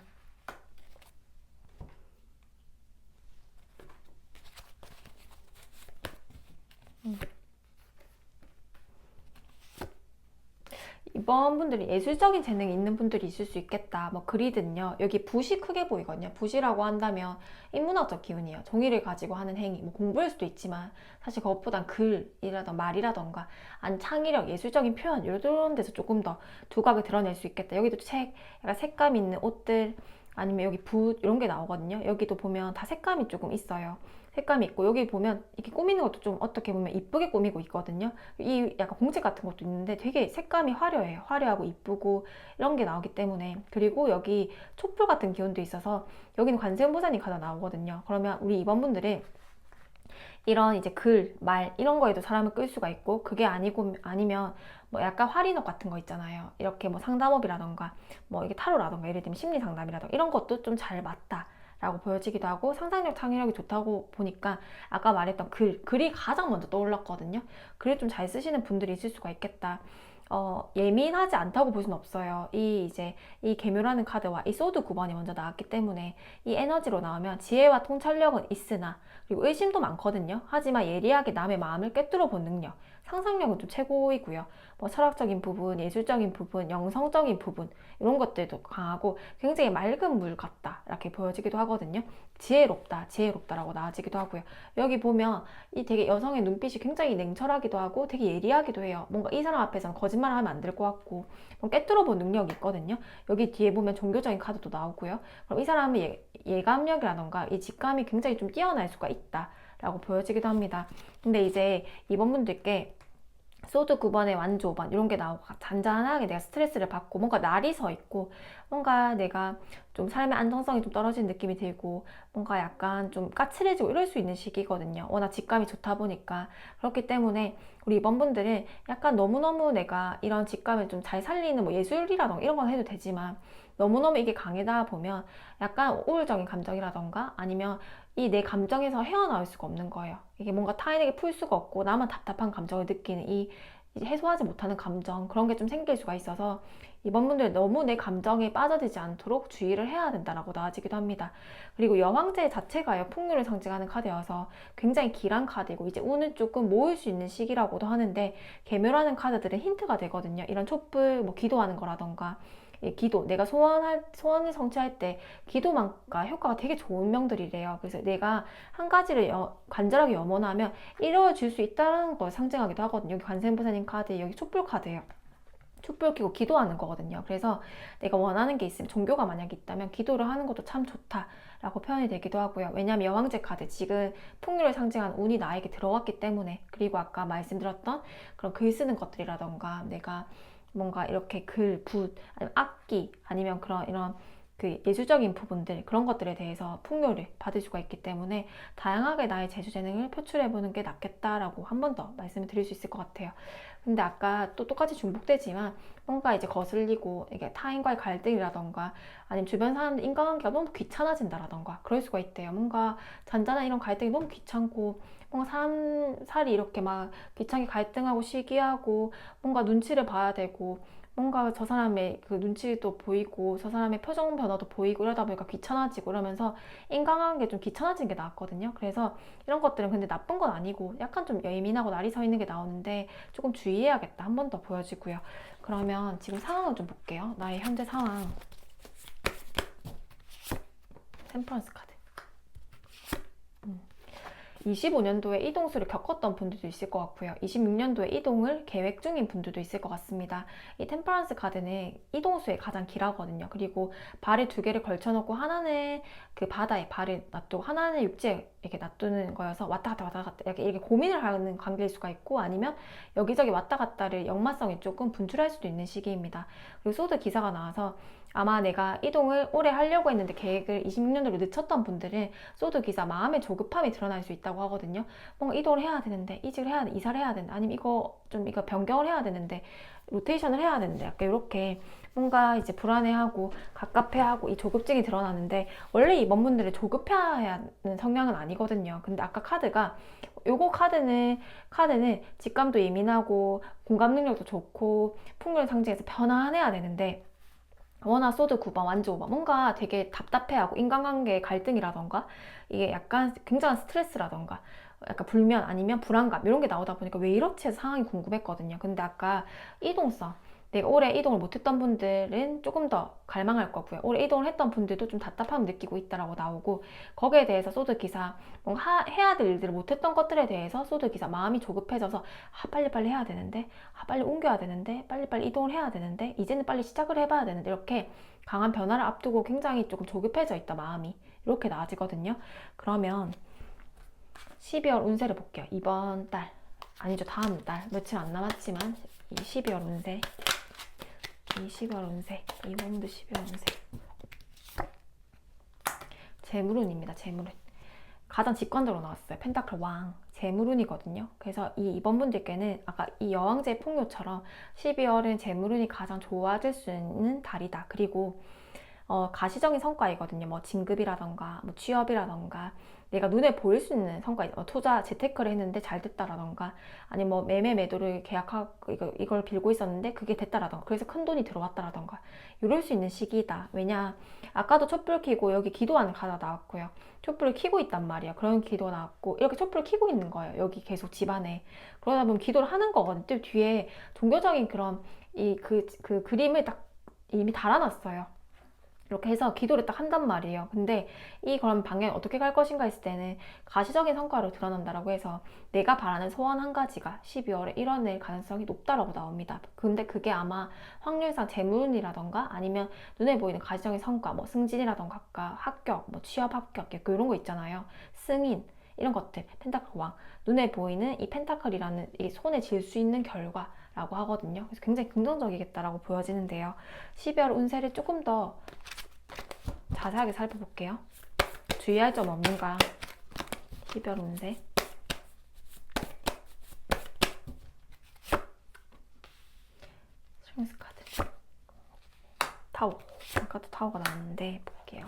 이번 분들이 예술적인 재능이 있는 분들이 있을 수 있겠다. 뭐 글이든요. 여기 붓이 크게 보이거든요. 붓이라고 한다면 인문학적 기운이에요. 종이를 가지고 하는 행위. 뭐 공부일 수도 있지만 사실 그것보단 글이라던가 말이라던가 아니 창의력, 예술적인 표현 이런 데서 조금 더 두각을 드러낼 수 있겠다. 여기도 책, 약간 색감 있는 옷들 아니면 여기 붓 이런 게 나오거든요. 여기도 보면 다 색감이 조금 있어요. 색감이 있고 여기 보면 이렇게 꾸미는 것도 좀 어떻게 보면 이쁘게 꾸미고 있거든요. 이 약간 공책 같은 것도 있는데 되게 색감이 화려해요. 화려하고 이쁘고 이런 게 나오기 때문에 그리고 여기 촛불 같은 기운도 있어서 여기는 관세음보살님 카드가 나오거든요. 그러면 우리 이번 분들은 이런 이제 글, 말 이런 거에도 사람을 끌 수가 있고 그게 아니면 뭐 약간 활인업 같은 거 있잖아요. 이렇게 뭐 상담업이라던가 뭐 이게 타로라던가 예를 들면 심리 상담이라던가 이런 것도 좀 잘 맞다. 라고 보여지기도 하고 상상력 창의력이 좋다고 보니까 아까 말했던 글이 가장 먼저 떠올랐거든요. 글을 좀 잘 쓰시는 분들이 있을 수가 있겠다. 예민하지 않다고 볼 수는 없어요. 이 계묘라는 카드와 이 소드 9번이 먼저 나왔기 때문에 이 에너지로 나오면 지혜와 통찰력은 있으나 그리고 의심도 많거든요. 하지만 예리하게 남의 마음을 꿰뚫어 본 능력, 상상력은 좀 최고이고요. 뭐 철학적인 부분, 예술적인 부분, 영성적인 부분 이런 것들도 강하고 굉장히 맑은 물 같다 이렇게 보여지기도 하거든요. 지혜롭다라고 나와지기도 하고요. 여기 보면 이 되게 여성의 눈빛이 굉장히 냉철하기도 하고 되게 예리하기도 해요. 뭔가 이 사람 앞에서는 거짓말을 하면 안 될 것 같고 꿰뚫어 본 능력이 있거든요. 여기 뒤에 보면 종교적인 카드도 나오고요. 그럼 이 사람의 예감력이라던가 이 직감이 굉장히 좀 뛰어날 수가 있다라고 보여지기도 합니다. 근데 이제 이번 분들께 소드 9번에 완조 5번 이런 게 나오고 잔잔하게 내가 스트레스를 받고 뭔가 날이 서 있고 뭔가 내가 좀 삶의 안정성이 좀 떨어진 느낌이 들고 뭔가 약간 좀 까칠해지고 이럴 수 있는 시기거든요. 워낙 직감이 좋다 보니까 그렇기 때문에 우리 이번 분들은 약간 너무너무 내가 이런 직감을 좀 잘 살리는 뭐 예술이라던가 이런 건 해도 되지만 너무너무 이게 강하다 보면 약간 우울적인 감정이라던가 아니면 이 내 감정에서 헤어나올 수가 없는 거예요. 이게 뭔가 타인에게 풀 수가 없고 나만 답답한 감정을 느끼는 이 이제 해소하지 못하는 감정 그런 게 좀 생길 수가 있어서 이번 분들 너무 내 감정에 빠져들지 않도록 주의를 해야 된다라고 나와지기도 합니다. 그리고 여왕제 자체가요 풍류를 상징하는 카드여서 굉장히 길한 카드이고 이제 운을 조금 모을 수 있는 시기라고도 하는데 계멸하는 카드들은 힌트가 되거든요. 이런 촛불 뭐 기도하는 거라던가 기도, 내가 소원을 성취할 때 기도만과 효과가 되게 좋은 명들이래요. 그래서 내가 한 가지를 간절하게 염원하면 이루어질 수 있다는 걸 상징하기도 하거든요. 여기 관세음보살님 카드, 여기 촛불 카드예요. 촛불 켜고 기도하는 거거든요. 그래서 내가 원하는 게 있으면 종교가 만약에 있다면 기도를 하는 것도 참 좋다라고 표현이 되기도 하고요. 왜냐하면 여왕제 카드 지금 풍류를 상징하는 운이 나에게 들어왔기 때문에 그리고 아까 말씀드렸던 그런 글 쓰는 것들이라던가 내가 뭔가 이렇게 글, 붓, 아니면 악기 아니면 그런 이런 그 예술적인 부분들 그런 것들에 대해서 풍요를 받을 수가 있기 때문에 다양하게 나의 재주재능을 표출해보는 게 낫겠다라고 한 번 더 말씀을 드릴 수 있을 것 같아요. 근데 아까 또 똑같이 중복되지만 뭔가 이제 거슬리고 이게 타인과의 갈등이라던가 아니면 주변 사람들 인간관계가 너무 귀찮아진다라던가 그럴 수가 있대요. 뭔가 잔잔한 이런 갈등이 너무 귀찮고 뭔가 살이 이렇게 막 귀찮게 갈등하고 시기하고 뭔가 눈치를 봐야 되고 뭔가 저 사람의 그 눈치도 보이고 저 사람의 표정 변화도 보이고 이러다 보니까 귀찮아지고 이러면서 인간관계 좀 귀찮아진 게 나왔거든요. 그래서 이런 것들은 근데 나쁜 건 아니고 약간 좀 예민하고 날이 서 있는 게 나오는데 조금 주의해야겠다. 한 번 더 보여지고요. 그러면 지금 상황을 좀 볼게요. 나의 현재 상황. 템퍼런스 카드. 25년도에 이동수를 겪었던 분들도 있을 것 같고요. 26년도에 이동을 계획 중인 분들도 있을 것 같습니다. 이 템퍼런스 카드는 이동수에 가장 길하거든요. 그리고 발을 두 개를 걸쳐놓고 하나는 그 바다에 발을 놔두고 하나는 육지에 이렇게 놔두는 거여서 왔다 갔다 왔다 갔다 이렇게 고민을 하는 관계일 수가 있고 아니면 여기저기 왔다 갔다를 역마성이 조금 분출할 수도 있는 시기입니다. 그리고 소드 기사가 나와서 아마 내가 이동을 오래 하려고 했는데 계획을 26년도로 늦췄던 분들은 소드 기사 마음의 조급함이 드러날 수 있다고 하거든요. 뭔가 이동을 해야 되는데 이직을 해야 돼, 이사를 해야 되는데 아니면 이거 변경을 해야 되는데 로테이션을 해야 되는데 약간 이렇게 뭔가 이제 불안해하고 갑갑해하고 이 조급증이 드러나는데 원래 이번 분들은 조급해하는 성향은 아니거든요. 근데 아까 카드가 요거 카드는 직감도 예민하고 공감 능력도 좋고 풍요를 상징해서 편안해야 되는데 워낙 소드 9번, 완주 5번 뭔가 되게 답답해하고 인간관계의 갈등이라던가 이게 약간 굉장한 스트레스라던가 약간 불면 아니면 불안감 이런 게 나오다 보니까 왜 이렇지 해서 상황이 궁금했거든요. 근데 아까 이동성 내가 오래 이동을 못했던 분들은 조금 더 갈망할 거고요. 오래 이동을 했던 분들도 좀 답답함을 느끼고 있다라고 나오고 거기에 대해서 소드 기사 뭔가 해야 될 일들을 못했던 것들에 대해서 소드 기사 마음이 조급해져서 빨리빨리 해야 되는데 빨리 옮겨야 되는데 빨리빨리 이동을 해야 되는데 이제는 빨리 시작을 해봐야 되는데 이렇게 강한 변화를 앞두고 굉장히 조금 조급해져 있다 마음이 이렇게 나아지거든요. 그러면 12월 운세를 볼게요. 이번 달 아니죠 다음 달 며칠 안 남았지만 이 12월 운세 이 12월 운세 이번도 12월 운세 재물운입니다. 재물운 가장 직관적으로 나왔어요. 펜타클 왕 재물운이거든요. 그래서 이번 분들께는 아까 이 여왕제의 풍요처럼 12월은 재물운이 가장 좋아질 수 있는 달이다. 그리고 가시적인 성과이거든요. 뭐 진급이라던가 뭐 취업이라던가 내가 눈에 보일 수 있는 성과, 투자 재테크를 했는데 잘 됐다라던가 아니면 뭐 매매 매도를 계약하고 이걸 빌고 있었는데 그게 됐다라던가 그래서 큰 돈이 들어왔다라던가 이럴 수 있는 시기이다. 왜냐 아까도 촛불 켜고 여기 기도하는 카드가 나왔고요. 촛불을 켜고 있단 말이야. 그런 기도가 나왔고 이렇게 촛불을 켜고 있는 거예요. 여기 계속 집안에. 그러다 보면 기도를 하는 거거든요. 또 뒤에 종교적인 그런 그 그림을 딱 이미 달아놨어요. 이렇게 해서 기도를 딱 한단 말이에요. 근데 이 그런 방향이 어떻게 갈 것인가 했을 때는 가시적인 성과로 드러난다라고 해서 내가 바라는 소원 한 가지가 12월에 이뤄낼 가능성이 높다라고 나옵니다. 근데 그게 아마 확률상 재물운이라던가 아니면 눈에 보이는 가시적인 성과, 뭐 승진이라던가 합격, 뭐 취업 합격 이런 거 있잖아요. 승인 이런 것들, 펜타클 왕 눈에 보이는 이 펜타클이라는 이 손에 쥘 수 있는 결과 라고 하거든요. 그래서 굉장히 긍정적이겠다라고 보여지는데요. 12월 운세를 조금 더 자세하게 살펴볼게요. 주의할 점 없는가? 12월 운세. 스트렝스 카드. 타워. 아까도 타워가 나왔는데 볼게요.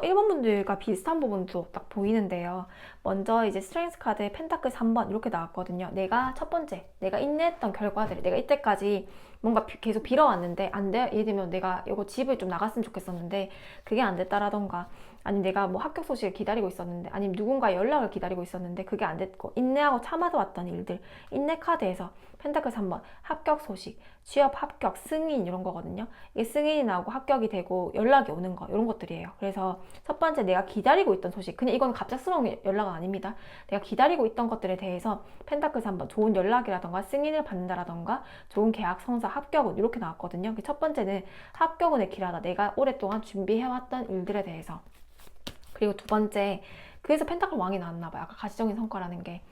1번 분들과 비슷한 부분도 딱 보이는데요. 먼저 이제 스트렝스 카드에 펜타클 3번 이렇게 나왔거든요. 내가 첫 번째, 내가 인내했던 결과들이, 내가 이때까지 뭔가 계속 빌어왔는데 안 돼. 예를 들면 내가 이거 집을 좀 나갔으면 좋겠었는데 그게 안 됐다라던가, 아니면 내가 뭐 합격 소식을 기다리고 있었는데, 아니면 누군가 연락을 기다리고 있었는데 그게 안 됐고 인내하고 참아서 왔던 일들, 인내 카드에서 펜타클 3번 합격 소식, 취업 합격, 승인 이런 거거든요. 이게 승인이 나오고 합격이 되고 연락이 오는 거, 이런 것들이에요. 그래서 첫 번째, 내가 기다리고 있던 소식, 그냥 이건 갑작스러운 연락은 아닙니다. 내가 기다리고 있던 것들에 대해서 펜타클 3번 좋은 연락이라던가 승인을 받는다라던가 좋은 계약 성사, 합격은 이렇게 나왔거든요. 첫 번째는 합격운의 길하다, 내가 오랫동안 준비해왔던 일들에 대해서. 그리고 두 번째, 그래서 펜타클 왕이 나왔나 봐요. 아까 가시적인 성과라는 게.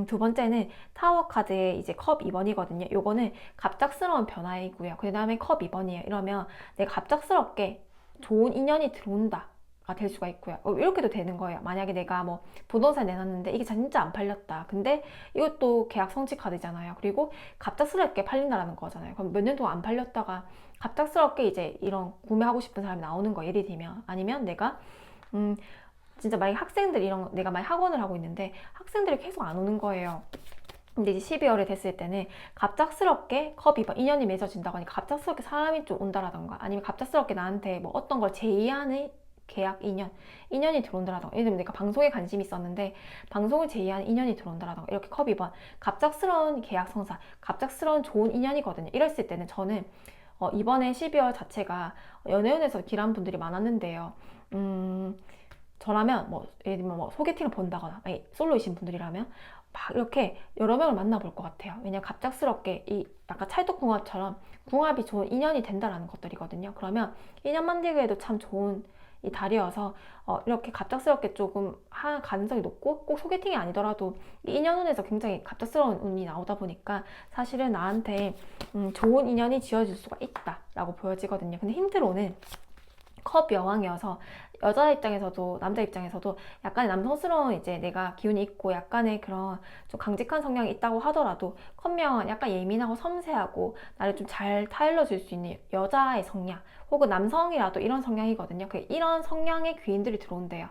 두 번째는 타워 카드의 이제 컵 2번이거든요. 요거는 갑작스러운 변화이고요. 그 다음에 컵 2번이에요. 이러면 내가 갑작스럽게 좋은 인연이 들어온다 가 될 수가 있고요. 이렇게도 되는 거예요. 만약에 내가 뭐 부동산 내놨는데 이게 진짜 안 팔렸다. 근데 이것도 계약 성취 카드잖아요. 그리고 갑작스럽게 팔린다라는 거잖아요. 그럼 몇 년 동안 안 팔렸다가 갑작스럽게 이제 이런 구매하고 싶은 사람이 나오는 거, 예를 들면. 아니면 내가 진짜 만약 학생들 내가 만약 학원을 하고 있는데 학생들이 계속 안 오는 거예요. 근데 이제 12월에 됐을 때는 갑작스럽게 컵 2번 인연이 맺어진다고 하니까 갑작스럽게 사람이 좀 온다라던가, 아니면 갑작스럽게 나한테 뭐 어떤 걸 제의하는 계약 인연이 들어온다라던가, 예를 들면 내가 방송에 관심이 있었는데 방송을 제의하는 인연이 들어온다라던가, 이렇게 컵 2번 갑작스러운 계약 성사, 갑작스러운 좋은 인연이거든요. 이랬을 때는 저는 이번에 12월 자체가 연애운에서 길한 분들이 많았는데요. 저라면 뭐 예를 들면 뭐 소개팅을 본다거나, 아니 솔로이신 분들이라면 막 이렇게 여러 명을 만나볼 것 같아요. 왜냐면 갑작스럽게 이 약간 찰떡궁합처럼 궁합이 좋은 인연이 된다라는 것들이거든요. 그러면 인연 만들기에도 참 좋은 이 달이어서 이렇게 갑작스럽게 조금 할 가능성이 높고, 꼭 소개팅이 아니더라도 이 인연운에서 굉장히 갑작스러운 운이 나오다 보니까 사실은 나한테 좋은 인연이 지어질 수가 있다라고 보여지거든요. 근데 힌트로는 컵 여왕이어서 여자 입장에서도 남자 입장에서도 약간의 남성스러운 이제 내가 기운이 있고 약간의 그런 좀 강직한 성향이 있다고 하더라도 컵 여왕은 약간 예민하고 섬세하고 나를 좀 잘 타일러 줄 수 있는 여자의 성향, 혹은 남성이라도 이런 성향이거든요. 이런 성향의 귀인들이 들어온대요.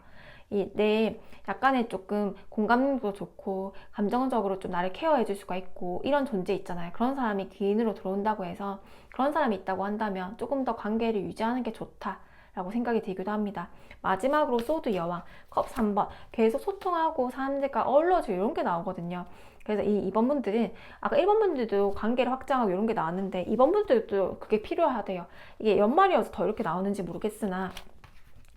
내 약간의 조금 공감도 좋고 감정적으로 좀 나를 케어해 줄 수가 있고 이런 존재 있잖아요. 그런 사람이 귀인으로 들어온다고 해서, 그런 사람이 있다고 한다면 조금 더 관계를 유지하는 게 좋다 라고 생각이 들기도 합니다. 마지막으로 소드 여왕, 컵 3번, 계속 소통하고 사람들과 어우러지고 이런 게 나오거든요. 그래서 이 2번 분들은, 아까 1번 분들도 관계를 확장하고 이런 게 나왔는데 2번 분들도 그게 필요하대요. 이게 연말이어서 더 이렇게 나오는지 모르겠으나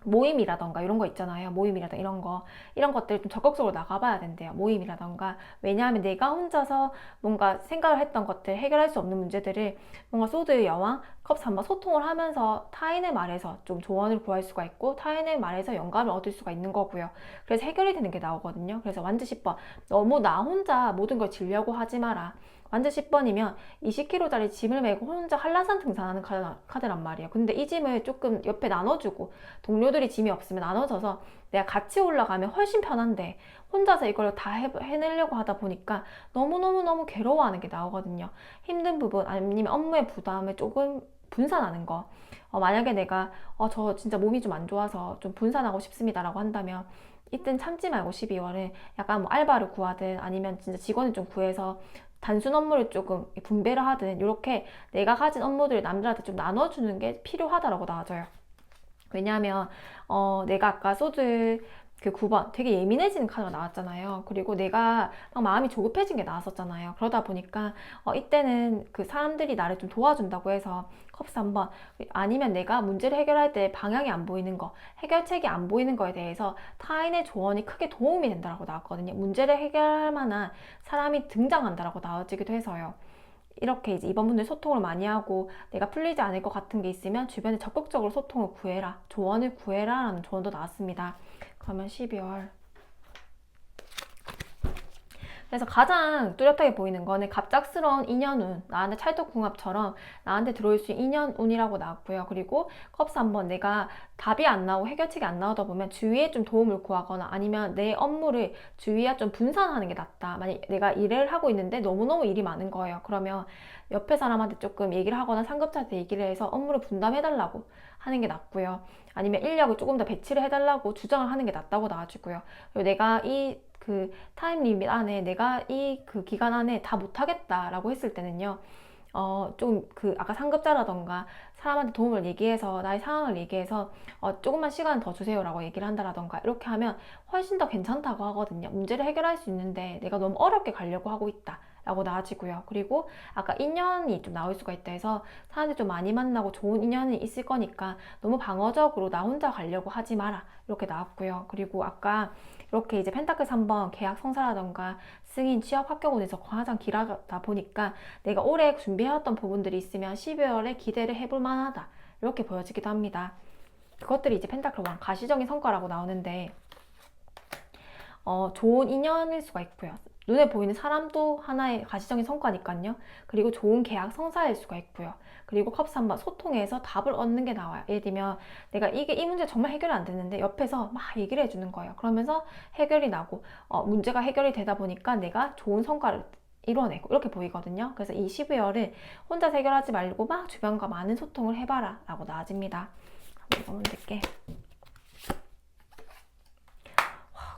모임이라던가 이런 거 있잖아요. 모임이라던가 이런 것들 좀 적극적으로 나가봐야 된대요. 모임이라던가. 왜냐하면 내가 혼자서 뭔가 생각을 했던 것들, 해결할 수 없는 문제들을 뭔가 소드의 여왕, 컵 3번 소통을 하면서 타인의 말에서 좀 조언을 구할 수가 있고 타인의 말에서 영감을 얻을 수가 있는 거고요. 그래서 해결이 되는 게 나오거든요. 그래서 완전 10번, 너무 나 혼자 모든 걸 지려고 하지 마라. 완전 10번이면 20kg짜리 짐을 메고 혼자 한라산 등산하는 카드란 말이에요. 근데 이 짐을 조금 옆에 나눠주고, 동료들이 짐이 없으면 나눠져서 내가 같이 올라가면 훨씬 편한데 혼자서 이걸 다 해내려고 하다 보니까 너무너무너무 괴로워하는 게 나오거든요. 힘든 부분, 아니면 업무의 부담을 조금 분산하는 거. 만약에 내가 저 진짜 몸이 좀 안 좋아서 좀 분산하고 싶습니다 라고 한다면 이땐 참지 말고 12월은 약간 뭐 알바를 구하든 아니면 진짜 직원을 좀 구해서 단순 업무를 조금 분배를 하든, 이렇게 내가 가진 업무들을 남들한테 좀 나눠주는 게 필요하다라고 나와져요. 왜냐하면 내가 아까 소드 그 9번 되게 예민해지는 카드가 나왔잖아요. 그리고 내가 막 마음이 조급해진 게 나왔었잖아요. 그러다 보니까 이때는 그 사람들이 나를 좀 도와준다고 해서 컵 3번, 아니면 내가 문제를 해결할 때 방향이 안 보이는 거, 해결책이 안 보이는 거에 대해서 타인의 조언이 크게 도움이 된다고 나왔거든요. 문제를 해결할 만한 사람이 등장한다라고 나와지기도 해서요. 이렇게 이제 이번 분들 소통을 많이 하고 내가 풀리지 않을 것 같은 게 있으면 주변에 적극적으로 소통을 구해라, 조언을 구해라 라는 조언도 나왔습니다. 그러면 12월 그래서 가장 뚜렷하게 보이는 거는 갑작스러운 인연운, 나한테 찰떡궁합처럼 나한테 들어올 수 있는 인연운이라고 나왔고요. 그리고 컵스 한번 내가 답이 안 나오고 해결책이 안 나오다 보면 주위에 좀 도움을 구하거나 아니면 내 업무를 주위에 좀 분산하는 게 낫다. 만약 내가 일을 하고 있는데 너무너무 일이 많은 거예요. 그러면 옆에 사람한테 조금 얘기를 하거나 상급자한테 얘기를 해서 업무를 분담해달라고 하는 게 낫고요. 아니면 인력을 조금 더 배치를 해달라고 주장을 하는 게 낫다고 나와주고요. 그리고 내가 이 그 타임 리밋 안에 내가 이 그 기간 안에 다 못하겠다라고 했을 때는요. 좀 아까 상급자라던가 사람한테 도움을 얘기해서 나의 상황을 얘기해서 조금만 시간 더 주세요라고 얘기를 한다라던가 이렇게 하면 훨씬 더 괜찮다고 하거든요. 문제를 해결할 수 있는데 내가 너무 어렵게 가려고 하고 있다 라고 나아지고요. 그리고 아까 인연이 좀 나올 수가 있다 해서 사람들 좀 많이 만나고 좋은 인연이 있을 거니까 너무 방어적으로 나 혼자 가려고 하지 마라 이렇게 나왔고요. 그리고 아까 이렇게 이제 펜타클 3번 계약 성사라던가 승인 취업 합격운에서 가장 길하다 보니까 내가 올해 준비해왔던 부분들이 있으면 12월에 기대를 해볼 만하다 이렇게 보여지기도 합니다. 그것들이 이제 펜타클 1 가시적인 성과라고 나오는데 좋은 인연일 수가 있고요. 눈에 보이는 사람도 하나의 가시적인 성과니까요. 그리고 좋은 계약 성사일 수가 있고요. 그리고 컵스 한번 소통해서 답을 얻는 게 나와요. 예를 들면 내가 이 문제 정말 해결이 안 됐는데 옆에서 막 얘기를 해주는 거예요. 그러면서 해결이 나고 문제가 해결이 되다 보니까 내가 좋은 성과를 이뤄내고 이렇게 보이거든요. 그래서 이 12월은 혼자 해결하지 말고 막 주변과 많은 소통을 해봐라 라고 나아집니다. 한번 읽어볼게.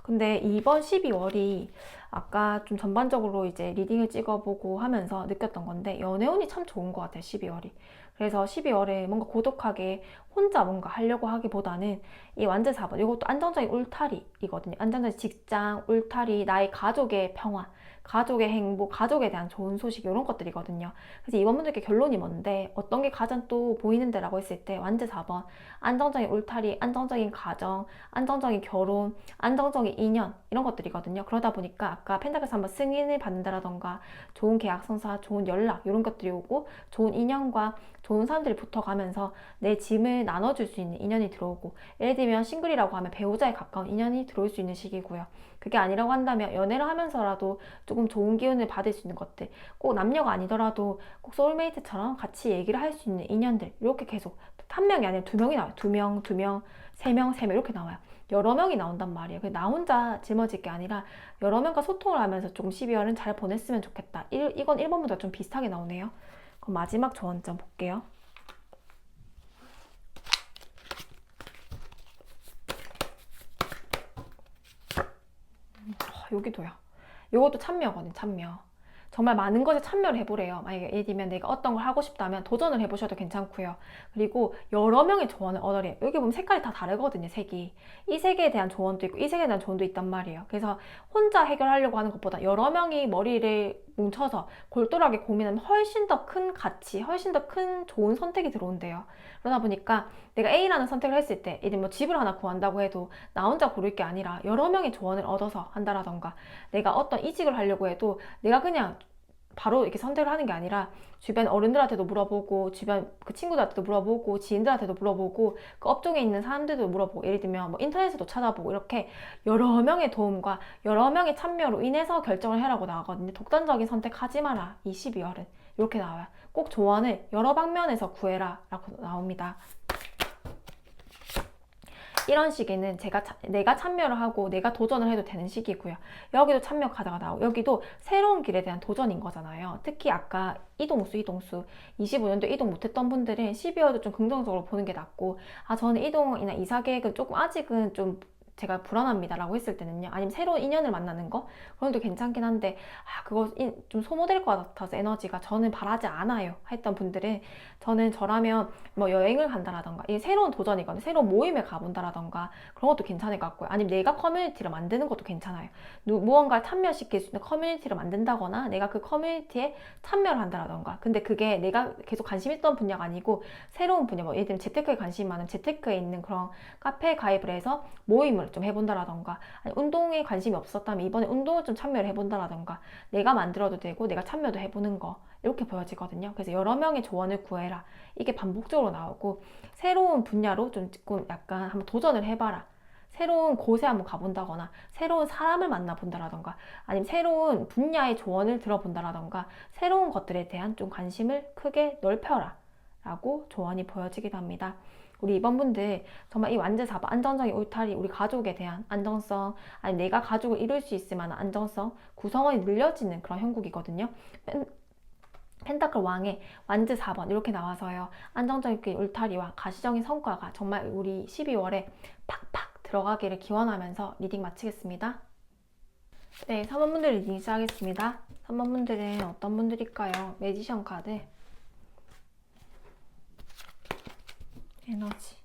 근데 이번 12월이 아까 좀 전반적으로 이제 리딩을 찍어보고 하면서 느꼈던 건데 연애운이 참 좋은 것 같아요, 12월이. 그래서 12월에 뭔가 고독하게 혼자 뭔가 하려고 하기보다는 이 완전 4번, 이것도 안정적인 울타리이거든요. 안정적인 직장, 울타리, 나의 가족의 평화, 가족의 행복, 가족에 대한 좋은 소식 이런 것들이거든요. 그래서 이번 분들께 결론이 뭔데 어떤 게 가장 또 보이는데 라고 했을 때 완전 4번 안정적인 울타리, 안정적인 가정, 안정적인 결혼, 안정적인 인연 이런 것들이거든요. 그러다 보니까 아까 펜타클 3번 승인을 받는다라던가 좋은 계약 성사, 좋은 연락 이런 것들이 오고 좋은 인연과 좋은 사람들이 붙어가면서 내 짐을 나눠줄 수 있는 인연이 들어오고 예를 들면 싱글이라고 하면 배우자에 가까운 인연이 들어올 수 있는 시기고요. 그게 아니라고 한다면 연애를 하면서라도 조금 좋은 기운을 받을 수 있는 것들 꼭 남녀가 아니더라도 꼭 소울메이트처럼 같이 얘기를 할 수 있는 인연들 이렇게 계속 한 명이 아니라 두 명이 나와요. 두 명, 두 명, 세 명, 세 명 이렇게 나와요. 여러 명이 나온단 말이에요. 나 혼자 짊어질 게 아니라 여러 명과 소통을 하면서 조금 12월은 잘 보냈으면 좋겠다. 이건 1번보다 좀 비슷하게 나오네요. 그럼 마지막 조언점 볼게요. 여기도요. 이것도 참여거든요. 참여. 정말 많은 것에 참여를 해보래요. 만약에 예를 들면 내가 어떤 걸 하고 싶다면 도전을 해보셔도 괜찮고요. 그리고 여러 명의 조언을 얻으래요. 여기 보면 색깔이 다 다르거든요. 색이. 이 색에 대한 조언도 있고 이 색에 대한 조언도 있단 말이에요. 그래서 혼자 해결하려고 하는 것보다 여러 명이 머리를 뭉쳐서 골똘하게 고민하면 훨씬 더 큰 가치, 훨씬 더 큰 좋은 선택이 들어온대요. 그러다 보니까 내가 A라는 선택을 했을 때 예를 들면 뭐 집을 하나 구한다고 해도 나 혼자 고를 게 아니라 여러 명의 조언을 얻어서 한다라던가 내가 어떤 이직을 하려고 해도 내가 그냥 바로 이렇게 선택을 하는 게 아니라 주변 어른들한테도 물어보고 주변 그 친구들한테도 물어보고 지인들한테도 물어보고 그 업종에 있는 사람들도 물어보고 예를 들면 뭐 인터넷에도 찾아보고 이렇게 여러 명의 도움과 여러 명의 참여로 인해서 결정을 해라고 나오거든요. 독단적인 선택하지 마라. 이 12월은 이렇게 나와요. 꼭 조언을 여러 방면에서 구해라 라고 나옵니다. 이런 시기는 내가 참여를 하고 내가 도전을 해도 되는 시기고요. 여기도 참여 가다가 나오고 여기도 새로운 길에 대한 도전인 거잖아요. 특히 아까 이동수 25년도 이동 못했던 분들은 12월도 좀 긍정적으로 보는 게 낫고 저는 이동이나 이사 계획은 조금 아직은 좀 제가 불안합니다 라고 했을 때는요, 아니면 새로운 인연을 만나는 거 그런 것도 괜찮긴 한데 그거 좀 소모될 것 같아서 에너지가 저는 바라지 않아요 했던 분들은 저는 저라면 뭐 여행을 간다라던가 이 새로운 도전이거든요. 새로운 모임에 가본다라던가 그런 것도 괜찮을 것 같고요. 아니면 내가 커뮤니티를 만드는 것도 괜찮아요. 무언가를 참여시킬 수 있는 커뮤니티를 만든다거나 내가 그 커뮤니티에 참여를 한다라던가 근데 그게 내가 계속 관심 있던 분야가 아니고 새로운 분야, 뭐 예를 들면 재테크에 관심이 많은 재테크에 있는 그런 카페에 가입을 해서 모임을 좀 해본다라던가 아니, 운동에 관심이 없었다면 이번에 운동을 좀 참여를 해본다라던가 내가 만들어도 되고 내가 참여도 해보는 거 이렇게 보여지거든요. 그래서 여러 명의 조언을 구해라 이게 반복적으로 나오고 새로운 분야로 좀 약간 한번 도전을 해봐라 새로운 곳에 한번 가본다거나 새로운 사람을 만나본다라던가 아니면 새로운 분야의 조언을 들어본다라던가 새로운 것들에 대한 좀 관심을 크게 넓혀라 라고 조언이 보여지기도 합니다. 우리 이번 분들 정말 이 완전 4번 안정적인 울타리, 우리 가족에 대한 안정성, 아니 내가 가족을 이룰 수 있을 만한 안정성, 구성원이 늘려지는 그런 형국이거든요. 펜타클 왕의 완즈 4번 이렇게 나와서요. 안정적인 울타리와 가시적인 성과가 정말 우리 12월에 팍팍 들어가기를 기원하면서 리딩 마치겠습니다. 네, 3번 분들 리딩 시작하겠습니다. 3번 분들은 어떤 분들일까요? 매지션 카드, 에너지,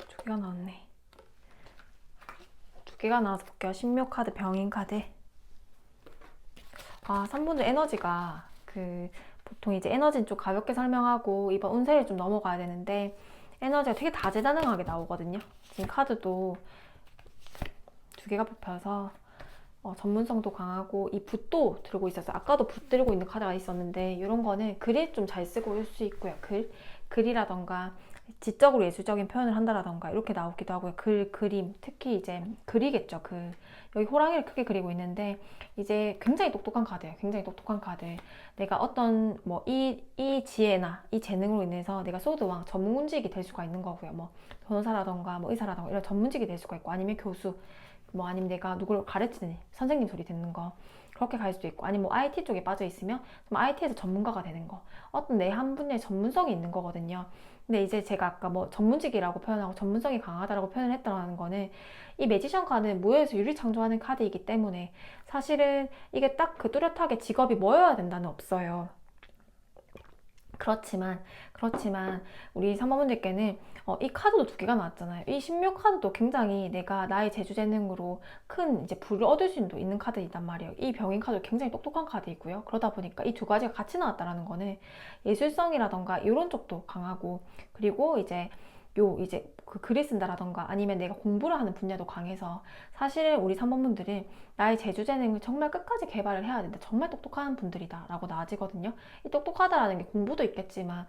두 개가 나왔네. 두 개가 나와서 볼게요. 신묘 카드, 병인 카드. 3분들 에너지가 보통 이제 에너지는 좀 가볍게 설명하고 이번 운세를 좀 넘어가야 되는데 에너지가 되게 다재다능하게 나오거든요. 지금 카드도 두 개가 뽑혀서 전문성도 강하고 이 붓도 들고 있었어요. 아까도 붓 들고 있는 카드가 있었는데 이런 거는 글을 좀 잘 쓰고 올 수 있고요. 글이라던가 지적으로 예술적인 표현을 한다라던가 이렇게 나오기도 하고요. 그림, 특히 이제 글이겠죠. 여기 호랑이를 크게 그리고 있는데 이제 굉장히 똑똑한 카드예요. 굉장히 똑똑한 카드. 내가 어떤 이 지혜나 이 재능으로 인해서 내가 소드왕 전문직이 될 수가 있는 거고요. 변호사라던가 의사라던가 이런 전문직이 될 수가 있고 아니면 교수, 아니면 내가 누구를 가르치는 선생님 소리 듣는 거 그렇게 갈 수도 있고 아니면 IT 쪽에 빠져 있으면 IT에서 전문가가 되는 거 어떤 내 한 분야의 전문성이 있는 거거든요. 근데 이제 제가 아까 전문직이라고 표현하고 전문성이 강하다라고 표현을 했다는 거는 이 매지션 카드는 무에서 유리창조하는 카드이기 때문에 사실은 이게 딱 뚜렷하게 직업이 뭐여야 된다는 없어요. 그렇지만 우리 사모분들께는 이 카드도 두 개가 나왔잖아요. 이 신묘 카드도 굉장히 내가 나의 재주재능으로 큰 이제 부를 얻을 수 있는 카드이단 말이에요. 이 병인 카드도 굉장히 똑똑한 카드이고요. 그러다 보니까 이 두 가지가 같이 나왔다라는 거는 예술성이라던가 이런 쪽도 강하고 그리고 이제 글을 쓴다라던가 아니면 내가 공부를 하는 분야도 강해서 사실 우리 3번분들은 나의 재주재능을 정말 끝까지 개발을 해야 된다. 정말 똑똑한 분들이다 라고 나아지거든요. 이 똑똑하다라는 게 공부도 있겠지만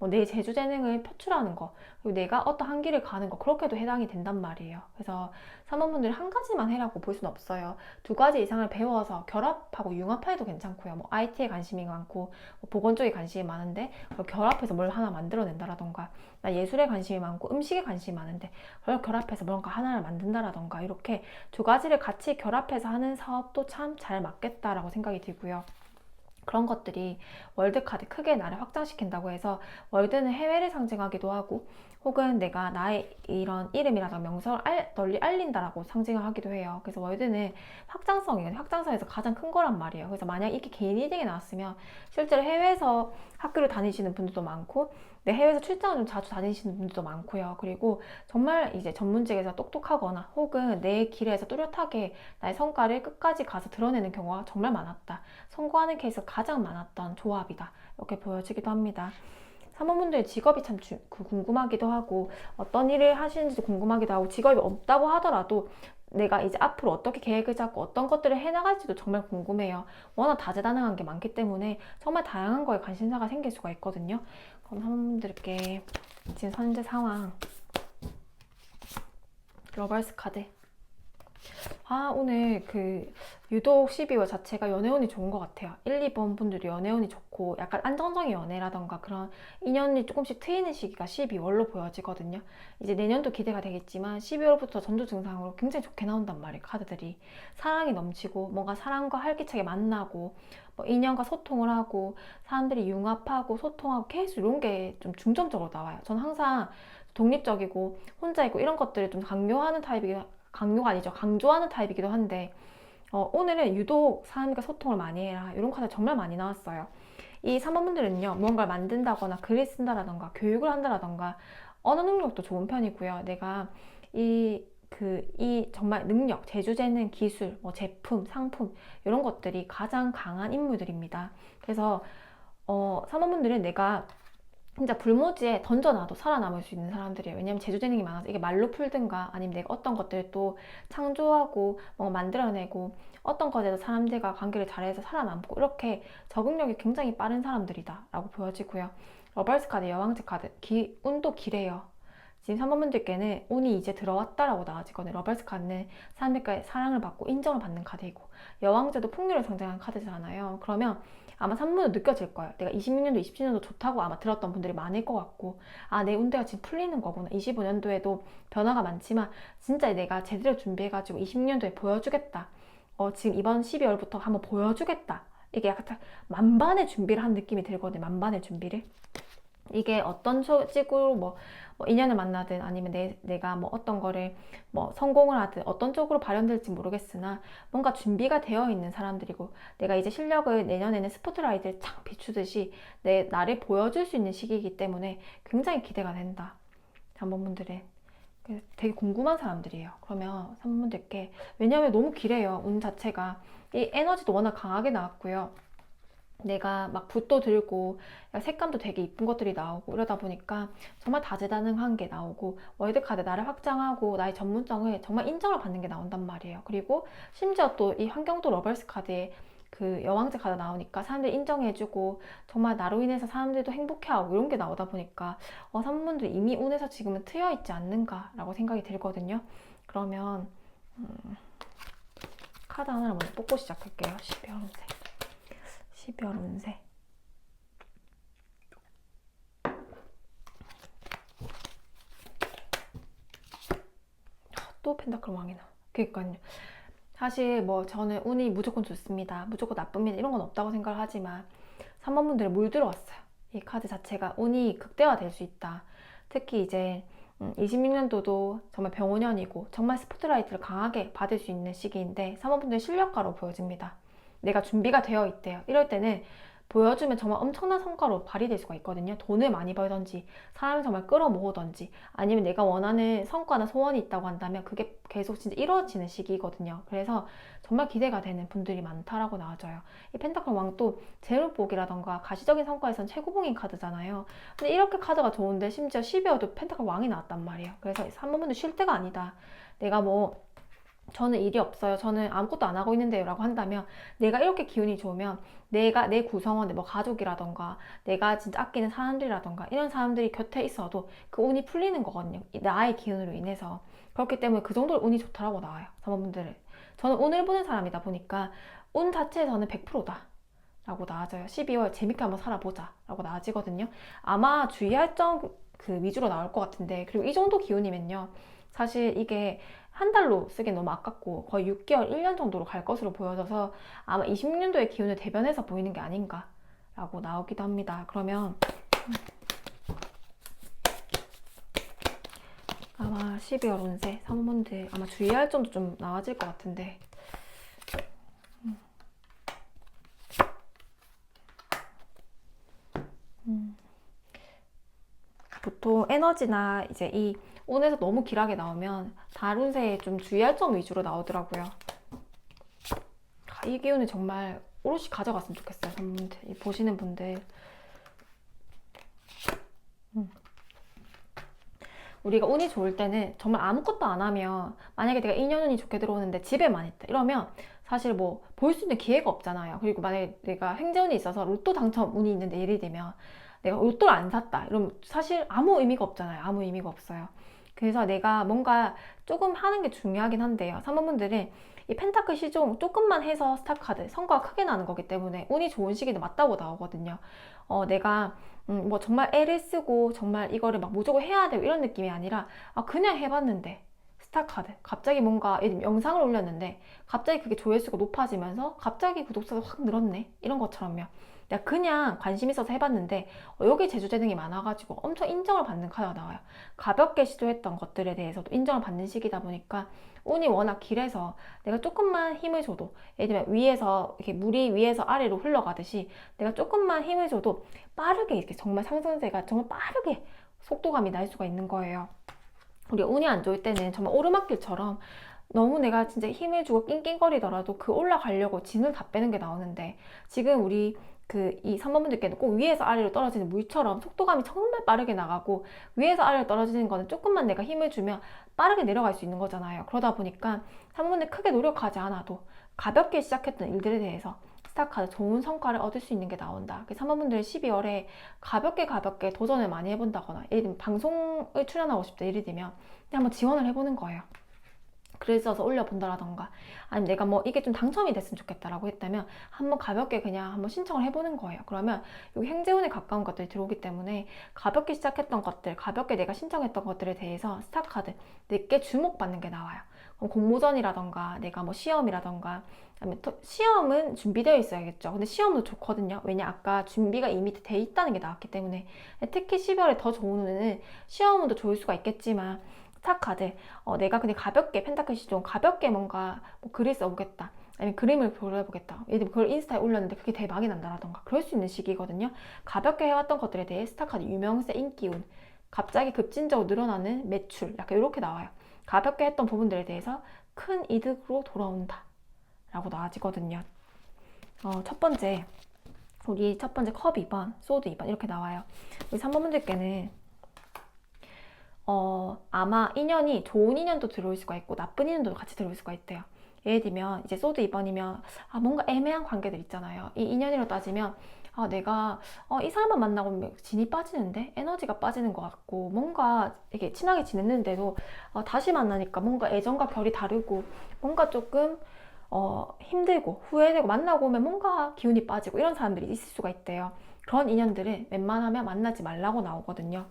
내 재주재능을 표출하는 거 그리고 내가 어떤 한길을 가는 거 그렇게도 해당이 된단 말이에요. 그래서 3번분들이 한 가지만 해라고 볼 수는 없어요. 두 가지 이상을 배워서 결합하고 융합해도 괜찮고요. IT에 관심이 많고 보건 쪽에 관심이 많은데 결합해서 뭘 하나 만들어낸다라던가 나 예술에 관심이 많고 음식에 관심이 많은데 그걸 결합해서 뭔가 하나를 만든다라던가 이렇게 두 가지를 같이 결합해서 하는 사업도 참 잘 맞겠다라고 생각이 들고요. 그런 것들이 월드카드 크게 나를 확장시킨다고 해서 월드는 해외를 상징하기도 하고 혹은 내가 나의 이런 이름이라든가 명성을 널리 알린다라고 상징을 하기도 해요. 그래서 월드는 확장성이거든요. 확장성에서 가장 큰 거란 말이에요. 그래서 만약 이렇게 개인 리딩에 나왔으면 실제로 해외에서 학교를 다니시는 분들도 많고 해외에서 출장을 좀 자주 다니시는 분들도 많고요. 그리고 정말 이제 전문직에서 똑똑하거나 혹은 내 길에서 뚜렷하게 나의 성과를 끝까지 가서 드러내는 경우가 정말 많았다. 성공하는 케이스가 가장 많았던 조합이다. 이렇게 보여지기도 합니다. 사모분들의 직업이 참 궁금하기도 하고 어떤 일을 하시는지도 궁금하기도 하고 직업이 없다고 하더라도 내가 이제 앞으로 어떻게 계획을 잡고 어떤 것들을 해나갈지도 정말 궁금해요. 워낙 다재다능한 게 많기 때문에 정말 다양한 거에 관심사가 생길 수가 있거든요. 그럼 사모분들께 지금 현재 상황 러벌스 카드 오늘 유독 12월 자체가 연애운이 좋은 것 같아요. 1, 2번 분들이 연애운이 좋고 약간 안정적인 연애라던가 그런 인연이 조금씩 트이는 시기가 12월로 보여지거든요. 이제 내년도 기대가 되겠지만 12월부터 전조 증상으로 굉장히 좋게 나온단 말이에요. 카드들이 사랑이 넘치고 뭔가 사랑과 활기차게 만나고 인연과 소통을 하고 사람들이 융합하고 소통하고 계속 이런 게 좀 중점적으로 나와요. 저는 항상 독립적이고 혼자 있고 이런 것들을 좀 강요하는 강조하는 타입이기도 한데 오늘은 유독 사람과 소통을 많이 해라 이런 카드 정말 많이 나왔어요. 이 3번분들은요 무언가를 만든다거나 글을 쓴다라던가 교육을 한다라던가 언어 능력도 좋은 편이고요. 내가 이 정말 능력, 재주재능, 기술, 제품, 상품 이런 것들이 가장 강한 인물들입니다. 그래서 3번분들은 내가 진짜 불모지에 던져놔도 살아남을 수 있는 사람들이에요. 왜냐면 재주재능이 많아서 이게 말로 풀든가 아니면 내가 어떤 것들을 또 창조하고 뭔가 만들어내고 어떤 것에도 사람들과 관계를 잘해서 살아남고 이렇게 적응력이 굉장히 빠른 사람들이다 라고 보여지고요. 러벌스 카드, 여왕제 카드 운도 기래요. 지금 3번분들께는 운이 이제 들어왔다라고 나와지거든요. 러벌스 카드는 사람들과의 사랑을 받고 인정을 받는 카드이고, 여왕제도 풍요를 상징하는 카드잖아요. 그러면 아마 3번도 느껴질 거예요. 내가 26년도, 27년도 좋다고 아마 들었던 분들이 많을 것 같고, 아, 내 운대가 지금 풀리는 거구나. 25년도에도 변화가 많지만 진짜 내가 제대로 준비해가지고 26년도에 보여주겠다. 지금 이번 12월부터 한번 보여주겠다. 이게 약간 만반의 준비를 한 느낌이 들거든요. 만반의 준비를. 이게 어떤 식으로 인연을 만나든 아니면 내가 뭐 어떤 거를 뭐 성공을 하든 어떤 쪽으로 발현될지 모르겠으나 뭔가 준비가 되어 있는 사람들이고, 내가 이제 실력을 내년에는 스포트라이트를 착 비추듯이 나를 보여줄 수 있는 시기이기 때문에 굉장히 기대가 된다. 3번분들은 되게 궁금한 사람들이에요. 그러면 3번분들께, 왜냐면 너무 길해요. 운 자체가. 이 에너지도 워낙 강하게 나왔고요. 내가 막 붓도 들고 색감도 되게 이쁜 것들이 나오고 이러다 보니까 정말 다재다능한 게 나오고, 월드카드 나를 확장하고 나의 전문성을 정말 인정을 받는 게 나온단 말이에요. 그리고 심지어 또 이 환경도 러벌스 카드에 그 여왕제 카드 나오니까 사람들이 인정해주고 정말 나로 인해서 사람들도 행복해하고 이런 게 나오다 보니까 3분들 이미 운에서 지금은 트여있지 않는가 라고 생각이 들거든요. 그러면 카드 하나를 먼저 뽑고 시작할게요. 12월 운세. 12월 운세. 또 펜타클 왕이 나와. 그러니까요. 사실 뭐 저는 운이 무조건 좋습니다, 무조건 나쁩니다 이런 건 없다고 생각을 하지만 3번 분들이 물들어왔어요. 이 카드 자체가 운이 극대화될 수 있다. 특히 이제 26년도도 정말 병원년이고 정말 스포트라이트를 강하게 받을 수 있는 시기인데 3번 분들은 실력가로 보여집니다. 내가 준비가 되어 있대요. 이럴 때는 보여주면 정말 엄청난 성과로 발휘될 수가 있거든요. 돈을 많이 벌던지 사람을 정말 끌어모으던지 아니면 내가 원하는 성과나 소원이 있다고 한다면 그게 계속 진짜 이루어지는 시기거든요. 그래서 정말 기대가 되는 분들이 많다라고 나와져요. 이 펜타클 왕도 재물복이라던가 가시적인 성과에선 최고봉인 카드잖아요. 근데 이렇게 카드가 좋은데 심지어 12월도 펜타클 왕이 나왔단 말이에요. 그래서 3번분들 쉴 때가 아니다. 내가 저는 일이 없어요, 저는 아무것도 안 하고 있는데요 라고 한다면, 내가 이렇게 기운이 좋으면 내가 내 구성원, 뭐 가족이라던가 내가 진짜 아끼는 사람들이라던가 이런 사람들이 곁에 있어도 그 운이 풀리는 거거든요. 나의 기운으로 인해서. 그렇기 때문에 그 정도로 운이 좋다라고 나와요. 3번분들은. 저는 운을 보는 사람이다 보니까 운 자체에서는 100%다 라고 나와져요. 12월 재밌게 한번 살아보자 라고 나와지거든요. 아마 주의할 점 그 위주로 나올 것 같은데, 그리고 이 정도 기운이면요 사실 이게 한 달로 쓰기 너무 아깝고 거의 6개월, 1년 정도로 갈 것으로 보여져서 아마 26년도의 기운을 대변해서 보이는 게 아닌가 라고 나오기도 합니다. 그러면 아마 12월 운세 3번분들 아마 주의할 점도 좀 나와질 것 같은데, 보통 에너지나 이제 이 운에서 너무 길하게 나오면 다른 운세에 좀 주의할 점 위주로 나오더라고요. 이 기운을 정말 오롯이 가져갔으면 좋겠어요. 3분들 보시는 분들. 우리가 운이 좋을 때는 정말 아무것도 안 하면, 만약에 내가 2년 운이 좋게 들어오는데 집에만 있다 이러면 사실 뭐 볼 수 있는 기회가 없잖아요. 그리고 만약에 내가 행운이 있어서 로또 당첨 운이 있는데 예를 들면 내가 로또를 안 샀다 이러면 사실 아무 의미가 없잖아요. 아무 의미가 없어요. 그래서 내가 뭔가 조금 하는 게 중요하긴 한데요. 3번분들은 이 펜타클 시종 조금만 해서 스타카드 성과가 크게 나는 거기 때문에 운이 좋은 시기는 맞다고 나오거든요. 내가 뭐 정말 애를 쓰고 정말 이거를 막 무조건 해야 되고 이런 느낌이 아니라 그냥 해봤는데 스타카드 갑자기 뭔가 영상을 올렸는데 갑자기 그게 조회수가 높아지면서 갑자기 구독자가 확 늘었네 이런 것처럼요. 내가 그냥 관심 있어서 해봤는데 여기 재주재능이 많아가지고 엄청 인정을 받는 카드가 나와요. 가볍게 시도했던 것들에 대해서도 인정을 받는 시기다 보니까 운이 워낙 길해서 내가 조금만 힘을 줘도, 예를 들면 위에서 이렇게 물이 위에서 아래로 흘러가듯이 내가 조금만 힘을 줘도 빠르게 이렇게 정말 상승세가 정말 빠르게 속도감이 날 수가 있는 거예요. 우리가 운이 안 좋을 때는 정말 오르막길처럼 너무 내가 진짜 힘을 주고 낑낑거리더라도 그 올라가려고 진을 다 빼는 게 나오는데, 지금 우리 이 3번분들께는 꼭 위에서 아래로 떨어지는 물처럼 속도감이 정말 빠르게 나가고, 위에서 아래로 떨어지는 거는 조금만 내가 힘을 주면 빠르게 내려갈 수 있는 거잖아요. 그러다 보니까 3번분들 크게 노력하지 않아도 가볍게 시작했던 일들에 대해서 스타카드 좋은 성과를 얻을 수 있는 게 나온다. 그래서 3번분들은 12월에 가볍게 도전을 많이 해본다거나, 예를 들면 방송을 출연하고 싶다, 예를 들면 한번 지원을 해보는 거예요. 글을 써서 올려본다라던가, 아니면 내가 뭐 이게 좀 당첨이 됐으면 좋겠다라고 했다면 한번 가볍게 그냥 한번 신청을 해보는 거예요. 그러면 여기 행재운에 가까운 것들이 들어오기 때문에 가볍게 시작했던 것들, 가볍게 내가 신청했던 것들에 대해서 스타카드 내게 주목받는 게 나와요. 그럼 공모전이라던가 내가 뭐 시험이라던가, 아니면 시험은 준비되어 있어야겠죠. 근데 시험도 좋거든요. 왜냐, 아까 준비가 이미 돼 있다는 게 나왔기 때문에. 특히 12월에 더 좋은 운은 시험은 더 좋을 수가 있겠지만, 스타카드, 내가 그냥 가볍게, 펜타클시 좀 가볍게 뭔가 뭐 글을 써보겠다, 아니면 그림을 그려보겠다, 예를 들면 그걸 인스타에 올렸는데 그게 대박이 난다라던가 그럴 수 있는 시기거든요. 가볍게 해왔던 것들에 대해 스타카드 유명세, 인기운, 갑자기 급진적으로 늘어나는 매출, 약간 이렇게 나와요. 가볍게 했던 부분들에 대해서 큰 이득으로 돌아온다 라고 나와지거든요. 첫 번째, 우리 첫 번째 컵 2번, 소드 2번 이렇게 나와요. 우리 3번 분들께는 아마 인연이 좋은 인연도 들어올 수가 있고 나쁜 인연도 같이 들어올 수가 있대요. 예를 들면 이제 소드 2번이면 뭔가 애매한 관계들 있잖아요. 이 인연으로 따지면 내가 이 사람만 만나고 진이 빠지는데 에너지가 빠지는 것 같고, 뭔가 이렇게 친하게 지냈는데도 다시 만나니까 뭔가 애정과 결이 다르고 뭔가 조금 힘들고 후회되고, 만나고 오면 뭔가 기운이 빠지고 이런 사람들이 있을 수가 있대요. 그런 인연들은 웬만하면 만나지 말라고 나오거든요.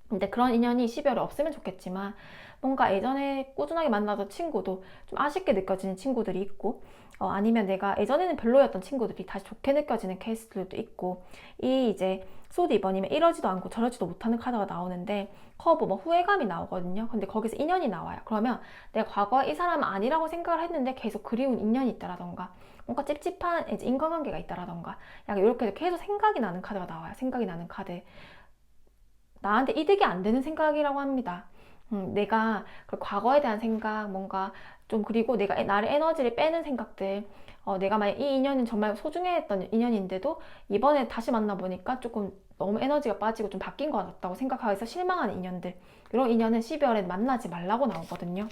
근데 그런 인연이 12월에 없으면 좋겠지만, 뭔가 예전에 꾸준하게 만나던 친구도 좀 아쉽게 느껴지는 친구들이 있고, 아니면 내가 예전에는 별로였던 친구들이 다시 좋게 느껴지는 케이스들도 있고, 이 이제 소드 2번이면 이러지도 않고 저러지도 못하는 카드가 나오는데 커브 뭐 후회감이 나오거든요. 근데 거기서 인연이 나와요. 그러면 내가 과거에 이 사람은 아니라고 생각을 했는데 계속 그리운 인연이 있다라던가, 뭔가 찝찝한 이제 인간관계가 있다라던가, 약간 이렇게 계속 생각이 나는 카드가 나와요. 생각이 나는 카드. 나한테 이득이 안 되는 생각이라고 합니다. 내가 그 과거에 대한 생각, 뭔가 좀, 그리고 내가 나를 에너지를 빼는 생각들, 내가 만약 이 인연은 정말 소중했던 인연인데도 이번에 다시 만나보니까 조금 너무 에너지가 빠지고 좀 바뀐 것 같다고 생각해서 실망하는 인연들, 이런 인연은 12월에 만나지 말라고 나오거든요.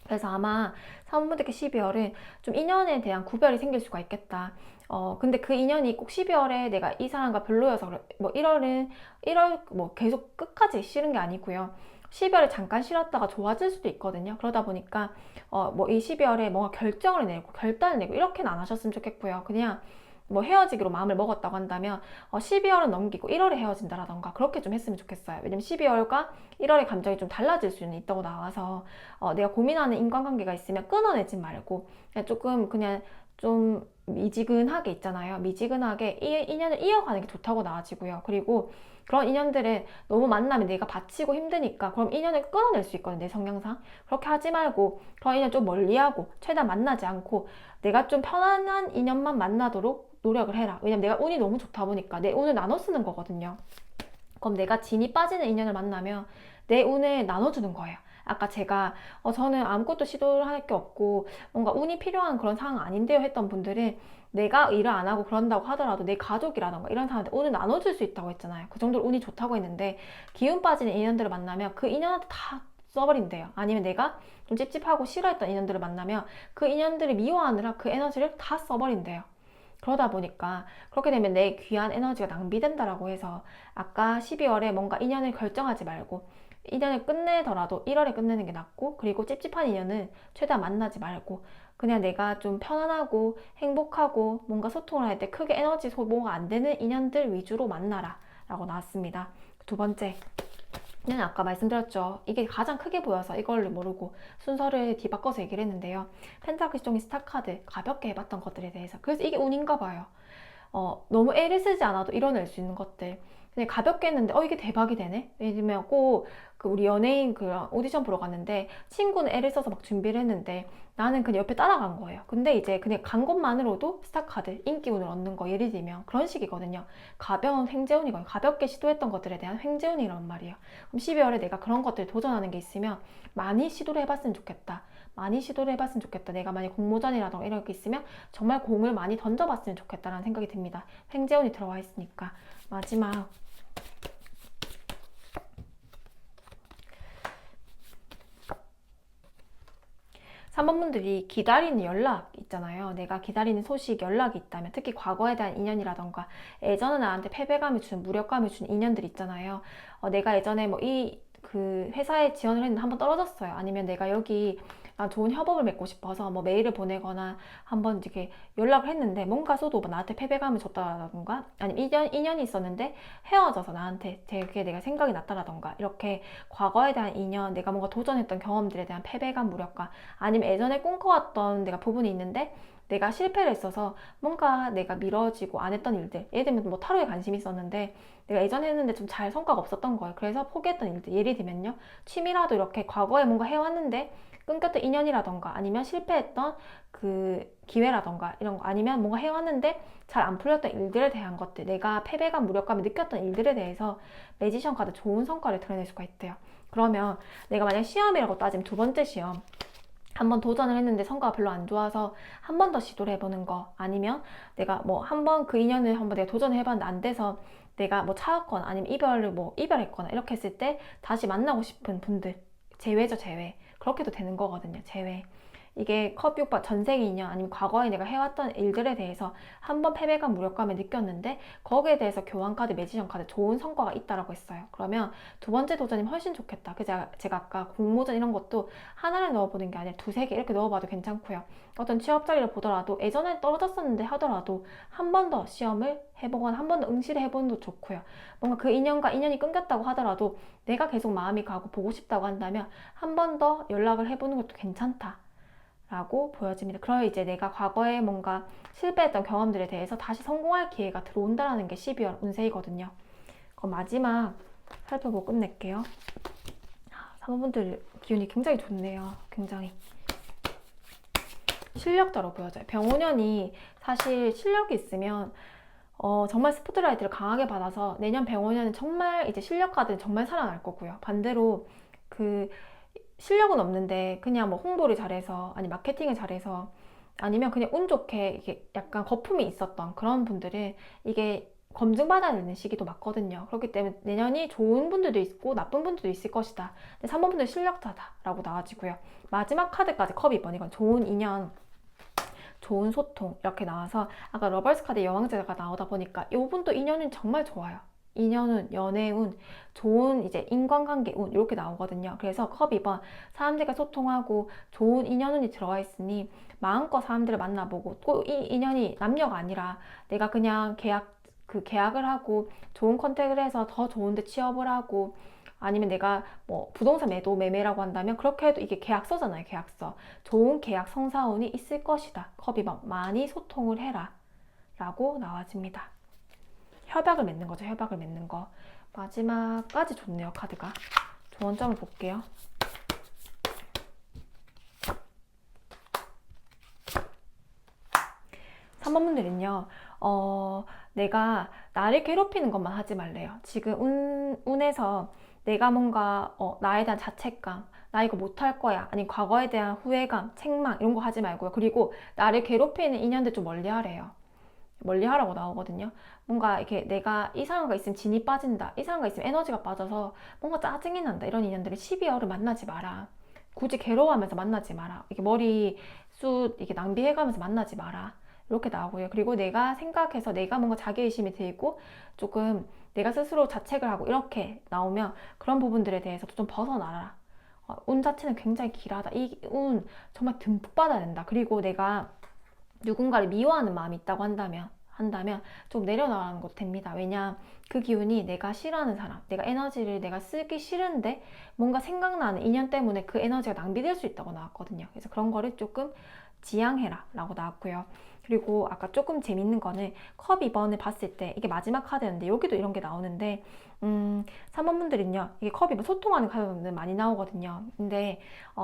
그래서 아마 사모분들께 12월은 좀 인연에 대한 구별이 생길 수가 있겠다. 근데 그 인연이 꼭 12월에 내가 이 사람과 별로여서 뭐 1월 뭐 계속 끝까지 싫은 게 아니고요. 12월에 잠깐 싫었다가 좋아질 수도 있거든요. 그러다 보니까 뭐 이 12월에 뭔가 결정을 내고 결단을 내고 이렇게는 안 하셨으면 좋겠고요. 그냥 뭐 헤어지기로 마음을 먹었다고 한다면 12월은 넘기고 1월에 헤어진다라던가 그렇게 좀 했으면 좋겠어요. 왜냐면 12월과 1월의 감정이 좀 달라질 수는 있다고 나와서, 내가 고민하는 인간관계가 있으면 끊어내지 말고 그냥 조금 그냥 좀 미지근하게 있잖아요. 미지근하게 이 인연을 이어가는 게 좋다고 나와지고요. 그리고 그런 인연들은 너무 만나면 내가 바치고 힘드니까 그럼 인연을 끊어낼 수 있거든요. 내 성향상. 그렇게 하지 말고 그런 인연 좀 멀리하고 최대한 만나지 않고 내가 좀 편안한 인연만 만나도록 노력을 해라. 왜냐면 내가 운이 너무 좋다 보니까 내 운을 나눠 쓰는 거거든요. 그럼 내가 진이 빠지는 인연을 만나면 내 운을 나눠주는 거예요. 아까 제가 저는 아무것도 시도를 할 게 없고 뭔가 운이 필요한 그런 상황 아닌데요 했던 분들은, 내가 일을 안 하고 그런다고 하더라도 내 가족이라던가 이런 사람한테 운을 나눠줄 수 있다고 했잖아요. 그 정도로 운이 좋다고 했는데, 기운 빠지는 인연들을 만나면 그 인연한테 다 써버린대요. 아니면 내가 좀 찝찝하고 싫어했던 인연들을 만나면 그 인연들을 미워하느라 그 에너지를 다 써버린대요. 그러다 보니까 그렇게 되면 내 귀한 에너지가 낭비된다라고 해서, 아까 12월에 뭔가 인연을 결정하지 말고 인연을 끝내더라도 1월에 끝내는 게 낫고, 그리고 찝찝한 인연은 최대한 만나지 말고 그냥 내가 좀 편안하고 행복하고 뭔가 소통을 할 때 크게 에너지 소모가 안 되는 인연들 위주로 만나라 라고 나왔습니다. 두 번째, 는 아까 말씀드렸죠. 이게 가장 크게 보여서 이걸 모르고 순서를 뒤바꿔서 얘기를 했는데요. 펜타클 종이 스타카드 가볍게 해봤던 것들에 대해서, 그래서 이게 운인가 봐요. 너무 애를 쓰지 않아도 이뤄낼 수 있는 것들, 그냥 가볍게 했는데 이게 대박이 되네. 예를 들면 꼭 그 우리 연예인 그 오디션 보러 갔는데 친구는 애를 써서 막 준비를 했는데 나는 그냥 옆에 따라간 거예요. 근데 이제 그냥 간 것만으로도 스타카드 인기운을 얻는 거, 예를 들면 그런 식이거든요. 가벼운 횡재운이거든요. 가볍게 시도했던 것들에 대한 횡재운이란 말이에요. 그럼 12월에 내가 그런 것들 도전하는 게 있으면 많이 시도를 해봤으면 좋겠다. 많이 시도를 해봤으면 좋겠다. 내가 만약 공모전이라던가 이런 게 있으면 정말 공을 많이 던져봤으면 좋겠다라는 생각이 듭니다. 횡재운이 들어와 있으니까. 마지막, 3번 분들이 기다리는 연락 있잖아요. 내가 기다리는 소식, 연락이 있다면, 특히 과거에 대한 인연이라던가 예전에 나한테 패배감을 주는, 무력감을 주는 인연들 있잖아요. 내가 예전에 뭐 그 회사에 지원을 했는데 한번 떨어졌어요. 아니면 내가 여기 좋은 협업을 맺고 싶어서 뭐 메일을 보내거나 한번 이렇게 연락을 했는데 뭔가 쏘도 나한테 패배감을 줬다라던가, 아니면 인연이 있었는데 헤어져서 나한테 되게 내가 생각이 났다라던가, 이렇게 과거에 대한 인연, 내가 뭔가 도전했던 경험들에 대한 패배감, 무력감, 아니면 예전에 꿈꿔왔던 내가 부분이 있는데 내가 실패를 했어서 뭔가 내가 미뤄지고 안 했던 일들, 예를 들면 뭐 타로에 관심이 있었는데 내가 예전에 했는데 좀 잘 성과가 없었던 거예요. 그래서 포기했던 일들, 예를 들면요, 취미라도 이렇게 과거에 뭔가 해왔는데 끊겼던 인연이라던가, 아니면 실패했던 그 기회라던가 이런 거, 아니면 뭔가 해왔는데 잘 안 풀렸던 일들에 대한 것들, 내가 패배감, 무력감을 느꼈던 일들에 대해서 매지션 카드 좋은 성과를 드러낼 수가 있대요. 그러면 내가 만약 시험이라고 따지면 두 번째 시험, 한 번 도전을 했는데 성과가 별로 안 좋아서 한 번 더 시도를 해보는 거, 아니면 내가 뭐 한 번 그 인연을 한번 내가 도전을 해봤는데 안 돼서 내가 뭐 차였거나 아니면 이별했거나 이렇게 했을 때 다시 만나고 싶은 분들, 제외죠, 제외. 그렇게도 되는 거거든요, 제외. 이게 컵 6번 전생의 인연, 아니면 과거에 내가 해왔던 일들에 대해서 한 번 패배감, 무력감을 느꼈는데 거기에 대해서 교환 카드, 매지션 카드 좋은 성과가 있다라고 했어요. 그러면 두 번째 도전이면 훨씬 좋겠다. 제가 아까 공모전 이런 것도 하나를 넣어보는 게 아니라 두세 개 이렇게 넣어봐도 괜찮고요. 어떤 취업 자리를 보더라도 예전에 떨어졌었는데 하더라도 한 번 더 시험을 해보거나 한 번 더 응시를 해보는 것도 좋고요. 뭔가 그 인연과 인연이 끊겼다고 하더라도 내가 계속 마음이 가고 보고 싶다고 한다면 한 번 더 연락을 해보는 것도 괜찮다 라고 보여집니다. 그래야 이제 내가 과거에 뭔가 실패했던 경험들에 대해서 다시 성공할 기회가 들어온다는 게 12월 운세이거든요. 그럼 마지막 살펴보고 끝낼게요. 3번분들 기운이 굉장히 좋네요. 굉장히 실력자로 보여져요. 병원년이 사실 실력이 있으면 정말 스포트라이트를 강하게 받아서 내년 병원년은 정말 이제 실력 카드는 정말 살아날 거고요. 반대로 그 실력은 없는데 그냥 뭐 홍보를 잘해서, 아니 마케팅을 잘해서, 아니면 그냥 운 좋게 이게 약간 거품이 있었던 그런 분들은 이게 검증받아야 되는 시기도 맞거든요. 그렇기 때문에 내년이 좋은 분들도 있고 나쁜 분들도 있을 것이다. 근데 3번 분들 실력자다라고 나와지고요. 마지막 카드까지 컵 2번, 이건 좋은 인연, 좋은 소통 이렇게 나와서 아까 러벌스 카드 여왕제가 나오다 보니까 이분도 인연은 정말 좋아요. 인연운, 연애운, 좋은 이제 인간관계 운 이렇게 나오거든요. 그래서 컵 2번, 사람들과 소통하고 좋은 인연운이 들어와 있으니 마음껏 사람들을 만나보고, 꼭 이 인연이 남녀가 아니라 내가 그냥 계약을 하고 좋은 컨택을 해서 더 좋은 데 취업을 하고, 아니면 내가 뭐 부동산 매매라고 한다면 그렇게 해도 이게 계약서잖아요, 계약서. 좋은 계약 성사운이 있을 것이다. 컵 2번, 많이 소통을 해라 라고 나와집니다. 협약을 맺는 거죠. 협약을 맺는 거. 마지막까지 좋네요. 카드가. 조언점을 볼게요. 삼번 분들은요. 내가 나를 괴롭히는 것만 하지 말래요. 지금 운에서 내가 뭔가 나에 대한 자책감, 나 이거 못할 거야, 아니 과거에 대한 후회감, 책망 이런 거 하지 말고요. 그리고 나를 괴롭히는 인연들 좀 멀리 하래요. 멀리 하라고 나오거든요. 뭔가 이렇게 내가 이 사람과 있으면 진이 빠진다, 이 사람과 있으면 에너지가 빠져서 뭔가 짜증이 난다, 이런 인연들이 12월을 만나지 마라. 굳이 괴로워하면서 만나지 마라. 이렇게 머리숱 이렇게 낭비해가면서 만나지 마라. 이렇게 나오고요. 그리고 내가 생각해서 내가 뭔가 자기의심이 들고 조금 내가 스스로 자책을 하고 이렇게 나오면 그런 부분들에 대해서도 좀 벗어나라. 운 자체는 굉장히 길하다. 이 운 정말 듬뿍 받아야 된다. 그리고 내가 누군가를 미워하는 마음이 있다고 한다면 좀 내려놔가는 것도 됩니다. 왜냐, 그 기운이 내가 싫어하는 사람, 내가 에너지를 내가 쓰기 싫은데 뭔가 생각나는 인연 때문에 그 에너지가 낭비될 수 있다고 나왔거든요. 그래서 그런 거를 조금 지양해라 라고 나왔고요. 그리고 아까 조금 재밌는 거는 컵 2번을 봤을 때 이게 마지막 카드였는데 여기도 이런 게 나오는데 3번 분들은요, 이게 컵 2번 소통하는 카드는 많이 나오거든요. 근데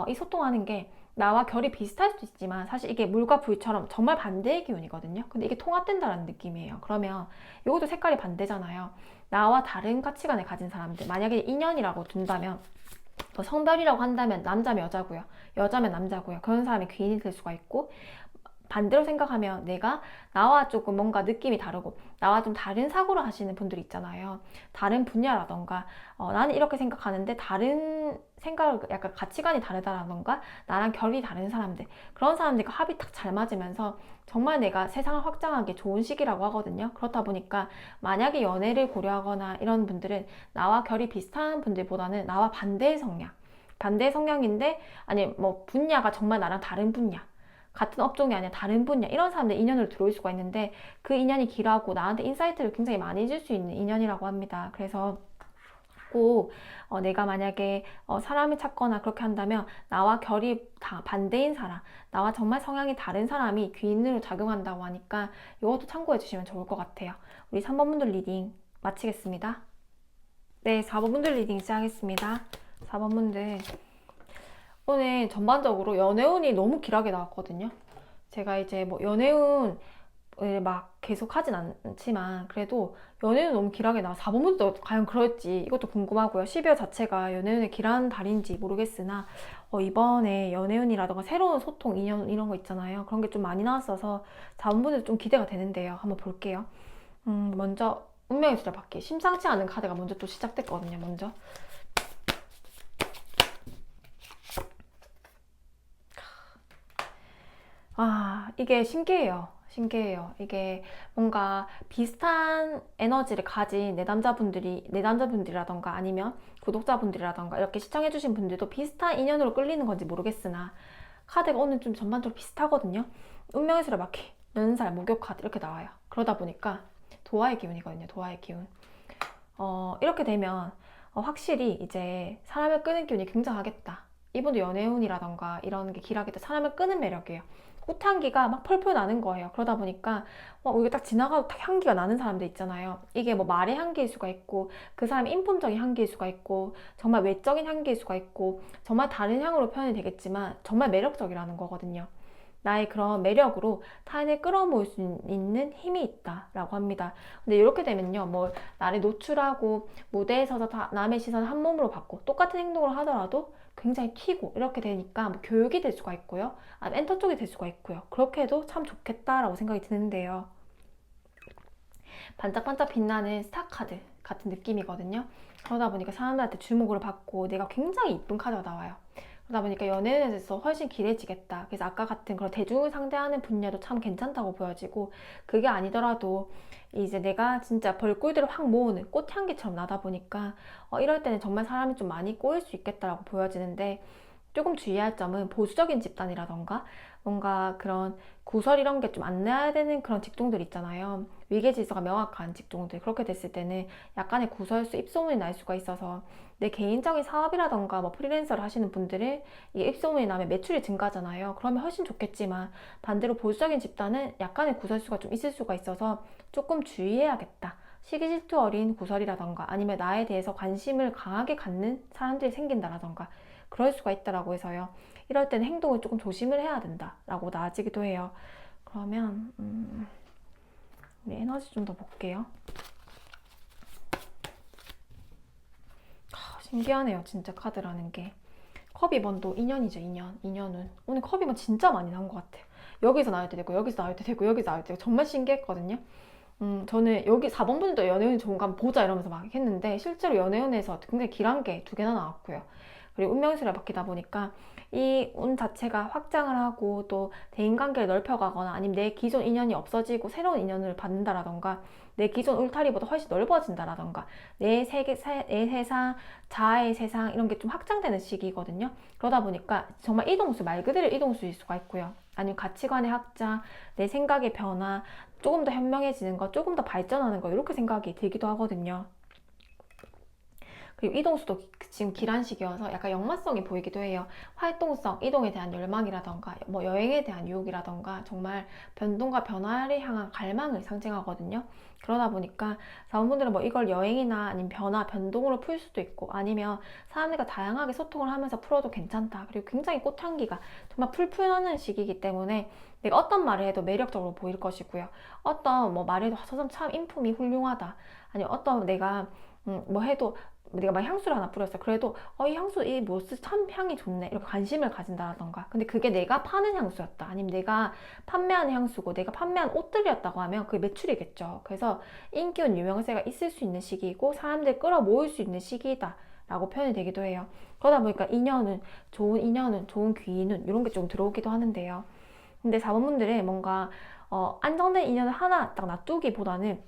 이 소통하는 게 나와 결이 비슷할 수도 있지만 사실 이게 물과 불처럼 정말 반대의 기운이거든요. 근데 이게 통합된다는 느낌이에요. 그러면 이것도 색깔이 반대잖아요. 나와 다른 가치관을 가진 사람들, 만약에 인연이라고 둔다면, 뭐 성별이라고 한다면 남자면 여자고요, 여자면 남자고요. 그런 사람이 귀인이 될 수가 있고, 반대로 생각하면 내가 나와 조금 뭔가 느낌이 다르고 나와 좀 다른 사고를 하시는 분들이 있잖아요. 다른 분야라던가 나는 이렇게 생각하는데 다른 생각, 약간 가치관이 다르다라던가 나랑 결이 다른 사람들, 그런 사람들과 합이 딱 잘 맞으면서 정말 내가 세상을 확장하기 좋은 시기라고 하거든요. 그렇다 보니까 만약에 연애를 고려하거나 이런 분들은 나와 결이 비슷한 분들보다는 나와 반대의 성향인데, 아니 뭐 분야가 정말 나랑 다른 분야, 같은 업종이 아니라 다른 분야, 이런 사람들 인연으로 들어올 수가 있는데, 그 인연이 길하고 나한테 인사이트를 굉장히 많이 줄 수 있는 인연이라고 합니다. 그래서 꼭 내가 만약에 사람을 찾거나 그렇게 한다면 나와 결이 다 반대인 사람, 나와 정말 성향이 다른 사람이 귀인으로 작용한다고 하니까 이것도 참고해 주시면 좋을 것 같아요. 우리 3번 분들 리딩 마치겠습니다. 네, 4번 분들 리딩 시작하겠습니다. 4번 분들, 오늘 전반적으로 연애운이 너무 길하게 나왔거든요. 제가 이제 뭐 연애운 막 계속 하진 않지만 그래도 연애는 너무 길하게 나와. 4번부터 과연 그럴지 이것도 궁금하고요. 12월 자체가 연애운의 길한 달인지 모르겠으나 이번에 연애운이라던가 새로운 소통, 인연 이런 거 있잖아요. 그런 게 좀 많이 나왔어서 4번분들 좀 기대가 되는데요. 한번 볼게요. 먼저 운명의 숫자 받기. 심상치 않은 카드가 먼저 또 시작됐거든요. 먼저 이게 신기해요. 이게 뭔가 비슷한 에너지를 가진 내담자분들이라던가 아니면 구독자분들이라던가 이렇게 시청해주신 분들도 비슷한 인연으로 끌리는 건지 모르겠으나 카드가 오늘 좀 전반적으로 비슷하거든요. 운명의 수레 바퀴, 연살, 목욕 카드 이렇게 나와요. 그러다 보니까 도화의 기운이거든요. 도화의 기운. 이렇게 되면 확실히 이제 사람을 끄는 기운이 굉장하겠다. 이분도 연애운이라던가 이런 게 길하겠다. 사람을 끄는 매력이에요. 꽃향기가 막 펄펄 나는 거예요. 그러다 보니까 이게 딱 지나가도 딱 향기가 나는 사람들 있잖아요. 이게 뭐 말의 향기일 수가 있고 그 사람의 인품적인 향기일 수가 있고 정말 외적인 향기일 수가 있고 정말 다른 향으로 표현이 되겠지만 정말 매력적이라는 거거든요. 나의 그런 매력으로 타인을 끌어모을 수 있는 힘이 있다라고 합니다. 근데 이렇게 되면요, 뭐 나를 노출하고 무대에 서서 남의 시선을 한 몸으로 받고 똑같은 행동을 하더라도 굉장히 튀고 이렇게 되니까 뭐 교육이 될 수가 있고요, 아니면 엔터 쪽이 될 수가 있고요. 그렇게 해도 참 좋겠다라고 생각이 드는데요. 반짝반짝 빛나는 스타카드 같은 느낌이거든요. 그러다 보니까 사람들한테 주목을 받고 내가 굉장히 이쁜 카드가 나와요. 그러다 보니까 연애에 대해서 훨씬 길해지겠다. 그래서 아까 같은 그런 대중을 상대하는 분야도 참 괜찮다고 보여지고, 그게 아니더라도 이제 내가 진짜 벌꿀들을 확 모으는 꽃향기처럼 나다 보니까 이럴 때는 정말 사람이 좀 많이 꼬일 수 있겠다라고 보여지는데, 조금 주의할 점은 보수적인 집단이라던가 뭔가 그런 구설 이런 게 좀 안 나야 되는 그런 직종들 있잖아요. 위계 질서가 명확한 직종들, 그렇게 됐을 때는 약간의 구설수, 입소문이 날 수가 있어서 내 개인적인 사업이라던가 뭐 프리랜서를 하시는 분들은 이 입소문이 나면 매출이 증가하잖아요. 그러면 훨씬 좋겠지만 반대로 보수적인 집단은 약간의 구설수가 좀 있을 수가 있어서 조금 주의해야겠다. 시기 질투 어린 구설이라던가 아니면 나에 대해서 관심을 강하게 갖는 사람들이 생긴다라던가 그럴 수가 있다라고 해서요. 이럴 때는 행동을 조금 조심을 해야 된다라고 나아지기도 해요. 그러면 우리 에너지 좀 더 볼게요. 신기하네요. 진짜 카드라는 게. 컵2번도 인연이죠. 인연은. 오늘 컵2번 진짜 많이 나온 것 같아요. 여기서 나올 때 되고 여기서 나올 때 되고 여기서 나올 때 되고 정말 신기했거든요. 저는 여기 4번 분도 연애운이 좋은가 한번 보자 이러면서 막 했는데 실제로 연애운에서 굉장히 길한 게 2개나 나왔고요. 그리고 운명수를 바뀌다 보니까 이 운 자체가 확장을 하고 또 대인관계를 넓혀가거나 아니면 내 기존 인연이 없어지고 새로운 인연을 받는다라던가 내 기존 울타리보다 훨씬 넓어진다라던가 내 세계, 내 세상, 자아의 세상 이런 게 좀 확장되는 시기거든요. 그러다 보니까 정말 이동수, 말 그대로 이동수일 수가 있고요. 아니면 가치관의 확장, 내 생각의 변화, 조금 더 현명해지는 것, 조금 더 발전하는 것 이렇게 생각이 들기도 하거든요. 그리고 이동수도 지금 길한 시기여서 약간 역마성이 보이기도 해요. 활동성, 이동에 대한 열망이라던가 뭐 여행에 대한 유혹이라던가 정말 변동과 변화를 향한 갈망을 상징하거든요. 그러다 보니까 사원분들은 뭐 이걸 여행이나 아니면 변화, 변동으로 풀 수도 있고 아니면 사람들과 다양하게 소통을 하면서 풀어도 괜찮다. 그리고 굉장히 꽃향기가 정말 풀풀 나는 시기이기 때문에 내가 어떤 말을 해도 매력적으로 보일 것이고요. 어떤 뭐 말해도 저 사람 참 인품이 훌륭하다. 아니면 어떤 내가 뭐 해도 내가 막 향수를 하나 뿌렸어. 그래도 이 향수 이 모스 참 향이 좋네 이렇게 관심을 가진다던가. 근데 그게 내가 파는 향수였다, 아니면 내가 판매하는 향수고 내가 판매한 옷들이었다고 하면 그게 매출이겠죠. 그래서 인기운 유명세가 있을 수 있는 시기이고 사람들 끌어모을 수 있는 시기이다 라고 표현이 되기도 해요. 그러다 보니까 인연은 좋은 귀인운 이런 게 좀 들어오기도 하는데요. 근데 사모분들은 뭔가 안정된 인연을 하나 딱 놔두기보다는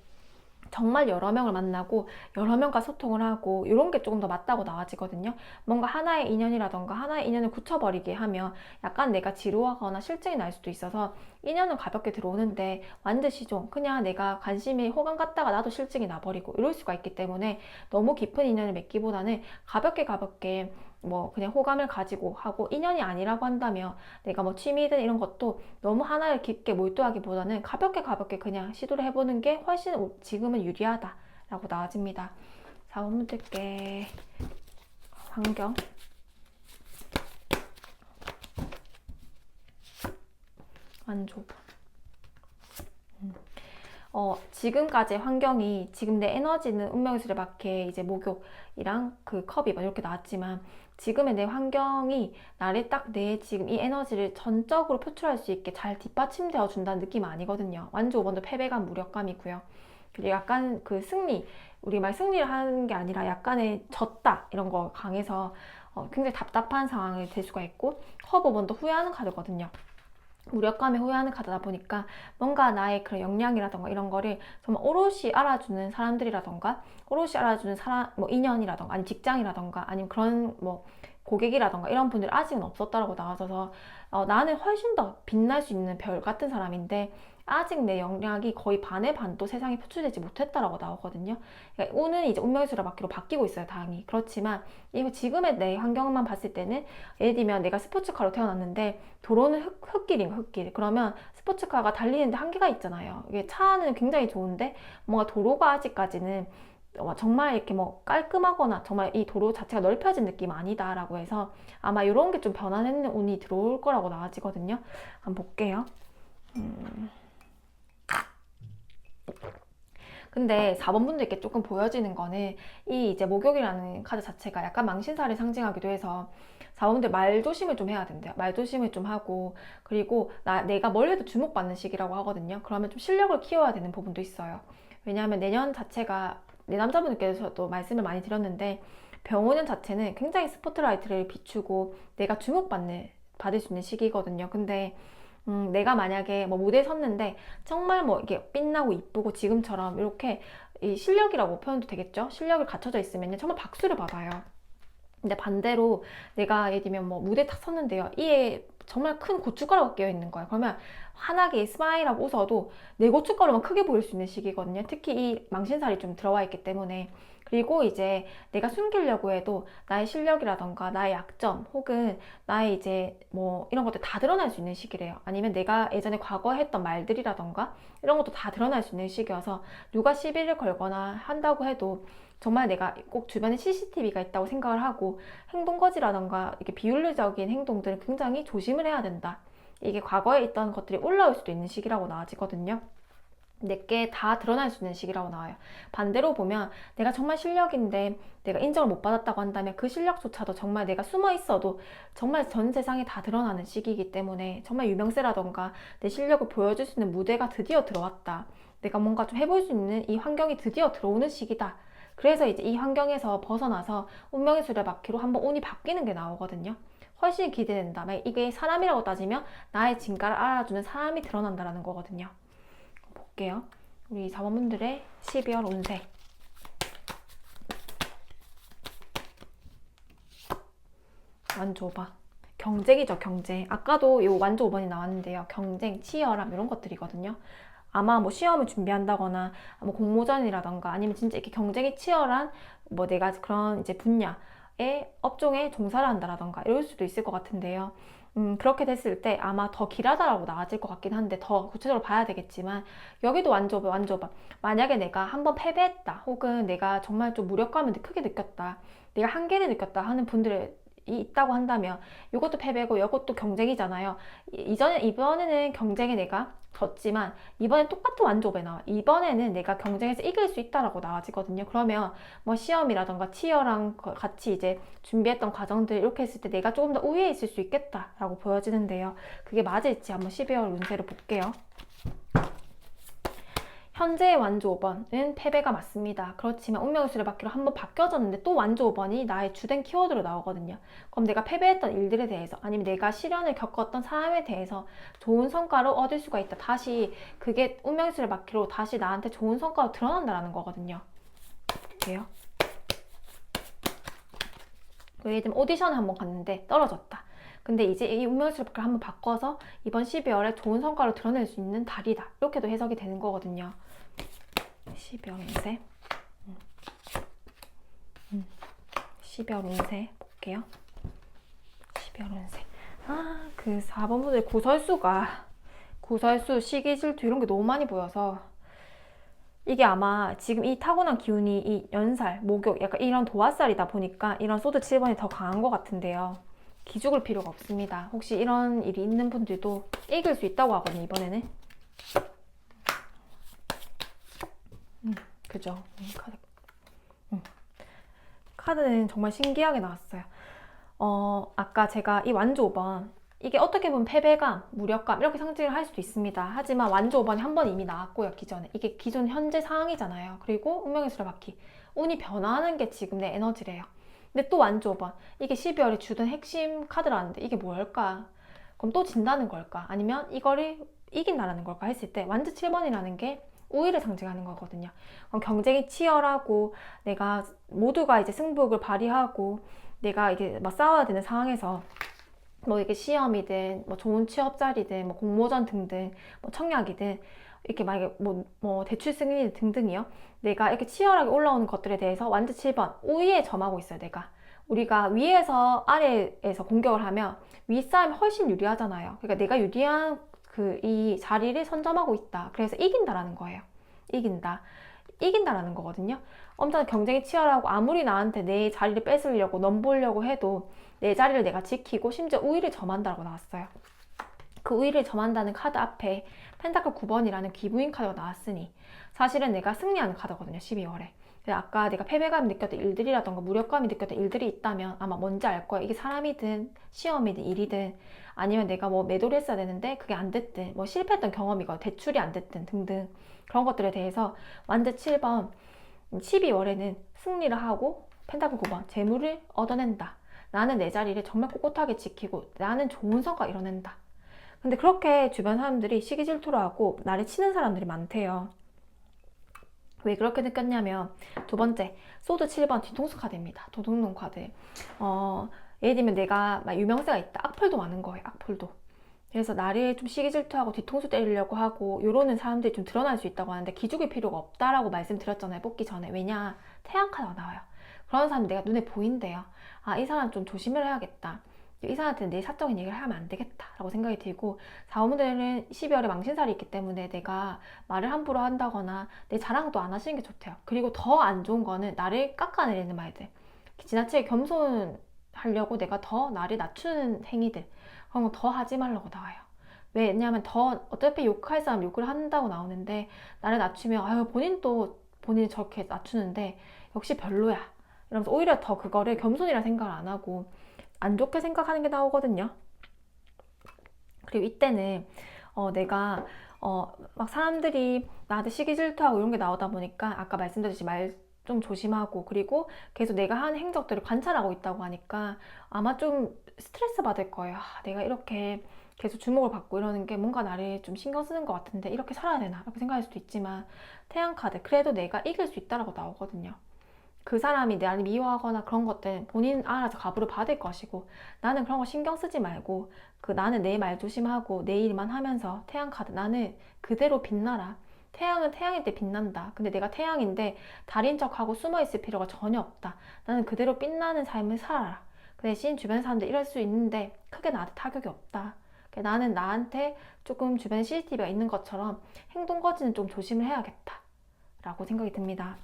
정말 여러 명을 만나고 여러 명과 소통을 하고 이런 게 조금 더 맞다고 나와지거든요. 뭔가 하나의 인연이라던가 하나의 인연을 굳혀버리게 하면 약간 내가 지루하거나 실증이 날 수도 있어서 인연은 가볍게 들어오는데 완드시 좀 그냥 내가 관심이 호감 갔다가 나도 실증이 나버리고 이럴 수가 있기 때문에 너무 깊은 인연을 맺기보다는 가볍게 뭐 그냥 호감을 가지고 하고, 인연이 아니라고 한다면 내가 뭐 취미든 이런 것도 너무 하나를 깊게 몰두하기보다는 가볍게 그냥 시도를 해보는 게 훨씬 지금은 유리하다라고 나와집니다. 사원분들께 환경 완조. 지금까지의 환경이, 지금 내 에너지는 운명의 밖에 이제 목욕이랑 그 컵이 이렇게 나왔지만 지금의 내 환경이 나를 딱 내 지금 이 에너지를 전적으로 표출할 수 있게 잘 뒷받침되어 준다는 느낌 아니거든요. 완전 5번도 패배감, 무력감이고요. 그리고 약간 그 승리, 우리 말 승리를 하는 게 아니라 약간의 졌다 이런 거 강해서 굉장히 답답한 상황이 될 수가 있고, 컵 5번도 후회하는 카드거든요. 무력감에 후회하는 카드다 보니까 뭔가 나의 그런 역량이라던가 이런 거를 정말 오롯이 알아주는 사람들이라던가 오롯이 알아주는 사람, 뭐 인연이라던가 아니면 직장이라던가 아니면 그런 뭐 고객이라던가 이런 분들이 아직은 없었다라고 나와서 나는 훨씬 더 빛날 수 있는 별 같은 사람인데 아직 내 역량이 거의 반의 반도 세상에 표출되지 못했다라고 나오거든요. 그러니까 운은 이제 운명의 수레바퀴로 바뀌고 있어요, 다행히. 그렇지만 이거 지금의 내 환경만 봤을 때는, 예를 들면 내가 스포츠카로 태어났는데 도로는 흙길인 흙길. 그러면 스포츠카가 달리는데 한계가 있잖아요. 이게 차는 굉장히 좋은데 뭔가 도로가 아직까지는 정말 이렇게 뭐 깔끔하거나 정말 이 도로 자체가 넓혀진 느낌 아니다라고 해서 아마 이런 게 좀 변화되는 운이 들어올 거라고 나와지거든요. 한번 볼게요. 근데 4번 분들께 조금 보여지는 거는 이 이제 목욕이라는 카드 자체가 약간 망신살을 상징하기도 해서 4번 분들 말 조심을 좀 해야 된대요. 말 조심을 좀 하고, 그리고 내가 뭘 해도 주목받는 시기라고 하거든요. 그러면 좀 실력을 키워야 되는 부분도 있어요. 왜냐하면 내년 자체가, 내 남자분들께서도 말씀을 많이 드렸는데 병원년 자체는 굉장히 스포트라이트를 비추고 내가 받을 수 있는 시기거든요. 근데 내가 만약에 뭐 무대에 섰는데 정말 뭐 이게 빛나고 이쁘고 지금처럼 이렇게 이 실력이라고 표현도 되겠죠? 실력을 갖춰져 있으면 정말 박수를 받아요. 근데 반대로 내가 예를 들면 뭐 무대에 탁 섰는데요, 이에 정말 큰 고춧가루가 끼어 있는 거예요. 그러면 환하게 스마일하고 웃어도 내 고춧가루만 크게 보일 수 있는 시기거든요. 특히 이 망신살이 좀 들어와 있기 때문에. 그리고 이제 내가 숨기려고 해도 나의 실력이라던가 나의 약점 혹은 나의 이제 뭐 이런 것들 다 드러날 수 있는 시기래요. 아니면 내가 예전에 과거에 했던 말들이라던가 이런 것도 다 드러날 수 있는 시기여서 누가 시비를 걸거나 한다고 해도 정말 내가 꼭 주변에 CCTV가 있다고 생각을 하고 행동거지라던가 이렇게 비윤리적인 행동들은 굉장히 조심을 해야 된다. 이게 과거에 있던 것들이 올라올 수도 있는 시기라고 나와지거든요. 내게 다 드러날 수 있는 시기라고 나와요. 반대로 보면 내가 정말 실력인데 내가 인정을 못 받았다고 한다면 그 실력조차도 정말 내가 숨어 있어도 정말 전 세상에 다 드러나는 시기이기 때문에 정말 유명세라던가 내 실력을 보여줄 수 있는 무대가 드디어 들어왔다. 내가 뭔가 좀 해볼 수 있는 이 환경이 드디어 들어오는 시기다. 그래서 이제 이 환경에서 벗어나서 운명의 수레바퀴로 한번 운이 바뀌는 게 나오거든요. 훨씬 기대된다. 이게 사람이라고 따지면 나의 진가를 알아주는 사람이 드러난다는 거거든요. 볼게요. 우리 4번분들의 12월 운세. 완조 5번. 경쟁이죠, 경쟁. 아까도 이 완조 5번이 나왔는데요. 경쟁, 치열함 이런 것들이거든요. 아마 뭐 시험을 준비한다거나 뭐 공모전이라던가 아니면 진짜 이렇게 경쟁이 치열한 뭐 내가 그런 이제 분야의 업종에 종사를 한다라던가 이럴 수도 있을 것 같은데요. 그렇게 됐을 때 아마 더 길하다라고 나아질 것 같긴 한데 더 구체적으로 봐야 되겠지만, 여기도 완조봐. 만약에 내가 한번 패배했다 혹은 내가 정말 좀 무력감을 크게 느꼈다, 내가 한계를 느꼈다 하는 분들의 있다고 한다면 이것도 패배고 이것도 경쟁이잖아요. 이번에는 경쟁에 내가 졌지만 이번엔 똑같은 완조배 나와. 이번에는 내가 경쟁에서 이길 수 있다라고 나와지거든요. 그러면 뭐 시험이라던가 치어랑 같이 이제 준비했던 과정들 이렇게 했을 때 내가 조금 더 우위에 있을 수 있겠다라고 보여지는데요. 그게 맞을지 한번 12월 운세를 볼게요. 현재의 완조 5번은 패배가 맞습니다. 그렇지만 운명수를 받기로 한번 바뀌어졌는데 또 완조 5번이 나의 주된 키워드로 나오거든요. 그럼 내가 패배했던 일들에 대해서 아니면 내가 시련을 겪었던 사람에 대해서 좋은 성과를 얻을 수가 있다. 다시 그게 운명수를 받기로 다시 나한테 좋은 성과로 드러난다는 거거든요. 볼게요. 예를 들면 오디션을 한번 갔는데 떨어졌다. 근데 이제 이 운명수를 받기로 한번 바꿔서 이번 12월에 좋은 성과를 드러낼 수 있는 달이다. 이렇게도 해석이 되는 거거든요. 12월 운세 12월 운세 볼게요. 12월 운세 그 4번 분들 구설수, 시기 질투 이런 게 너무 많이 보여서 이게 아마 지금 이 타고난 기운이 이 연살, 목욕 약간 이런 도화살이다 보니까 이런 소드 7번이 더 강한 것 같은데요. 기죽을 필요가 없습니다. 혹시 이런 일이 있는 분들도 이길 수 있다고 하거든요. 이번에는 그죠? 카드는 정말 신기하게 나왔어요. 아까 제가 이 완조 5번 이게 어떻게 보면 패배감, 무력감 이렇게 상징을 할 수도 있습니다. 하지만 완조 5번이 한 번 이미 나왔고요. 기존에 이게 기존 현재 상황이잖아요. 그리고 운명의 수레바퀴 운이 변화하는 게 지금 내 에너지래요. 근데 또 완조 5번 이게 12월에 주된 핵심 카드라는데 이게 뭘까? 그럼 또 진다는 걸까? 아니면 이거를 이긴다라는 걸까 했을 때 완조 7번이라는 게 우위를 상징하는 거거든요. 그럼 경쟁이 치열하고 내가 모두가 이제 승부욕을 발휘하고 내가 이게 막 싸워야 되는 상황에서 뭐 이게 시험이든 뭐 좋은 취업 자리든 뭐 공모전 등등 뭐 청약이든 이렇게 만약에 뭐 대출 승인 등등이요. 내가 이렇게 치열하게 올라오는 것들에 대해서 완전 7번 우위에 점하고 있어요. 내가 우리가 위에서 아래에서 공격을 하면 윗싸움이 훨씬 유리하잖아요. 그러니까 내가 유리한 이 자리를 선점하고 있다. 그래서 이긴다라는 거예요. 이긴다라는 거거든요. 엄청 경쟁이 치열하고 아무리 나한테 내 자리를 뺏으려고 넘보려고 해도 내 자리를 내가 지키고 심지어 우위를 점한다고 나왔어요. 그 우위를 점한다는 카드 앞에 펜타클 9번이라는 귀부인 카드가 나왔으니 사실은 내가 승리하는 카드거든요. 12월에. 아까 내가 패배감이 느꼈던 일들이라던가 무력감이 느꼈던 일들이 있다면 아마 뭔지 알 거예요. 이게 사람이든 시험이든 일이든 아니면 내가 뭐 매도를 했어야 되는데 그게 안 됐든 뭐 실패했던 경험이고 대출이 안 됐든 등등 그런 것들에 대해서 완전 7번 12월에는 승리를 하고 펜타클 9번 재물을 얻어낸다. 나는 내 자리를 정말 꼿꼿하게 지키고 나는 좋은 성과 이뤄낸다. 근데 그렇게 주변 사람들이 시기 질투를 하고 나를 치는 사람들이 많대요. 왜 그렇게 느꼈냐면 두 번째 소드 7번 뒤통수 카드입니다. 도둑놈 카드. 예를 들면 내가 막 유명세가 있다. 악플도 많은 거예요. 악플도. 그래서 나를 좀 시기 질투하고 뒤통수 때리려고 하고 이러는 사람들이 좀 드러날 수 있다고 하는데 기죽일 필요가 없다라고 말씀드렸잖아요. 뽑기 전에. 왜냐? 태양 카드가 나와요. 그런 사람 내가 눈에 보인대요. 이 사람 좀 조심을 해야겠다. 이 사람한테는 내 사적인 얘기를 하면 안 되겠다 라고 생각이 들고 4호분들은 12월에 망신살이 있기 때문에 내가 말을 함부로 한다거나 내 자랑도 안 하시는 게 좋대요. 그리고 더 안 좋은 거는 나를 깎아내리는 말들, 지나치게 겸손하려고 내가 더 나를 낮추는 행위들, 그런 거 더 하지 말라고 나와요. 왜냐하면 더 어차피 욕할 사람 욕을 한다고 나오는데 나를 낮추면 본인이 저렇게 낮추는데 역시 별로야 이러면서 오히려 더 그거를 겸손이라 생각을 안 하고 안 좋게 생각하는 게 나오거든요. 그리고 이때는 내가 막 사람들이 나한테 시기 질투하고 이런 게 나오다 보니까 아까 말씀드렸듯이 말 좀 조심하고 그리고 계속 내가 하는 행적들을 관찰하고 있다고 하니까 아마 좀 스트레스 받을 거예요. 내가 이렇게 계속 주목을 받고 이러는 게 뭔가 나를 좀 신경 쓰는 것 같은데 이렇게 살아야 되나 이렇게 생각할 수도 있지만 태양카드 그래도 내가 이길 수 있다라고 나오거든요. 그 사람이 나를 미워하거나 그런 것들은 본인 알아서 갑으로 받을 것이고 나는 그런 거 신경 쓰지 말고 나는 내 말 조심하고 내 일만 하면서 태양카드 나는 그대로 빛나라. 태양은 태양일 때 빛난다. 근데 내가 태양인데 달인 척하고 숨어있을 필요가 전혀 없다. 나는 그대로 빛나는 삶을 살아라. 그 대신 주변 사람들 이럴 수 있는데 크게 나한테 타격이 없다. 나는 나한테 조금 주변에 CCTV가 있는 것처럼 행동 거지는 좀 조심을 해야겠다 라고 생각이 듭니다.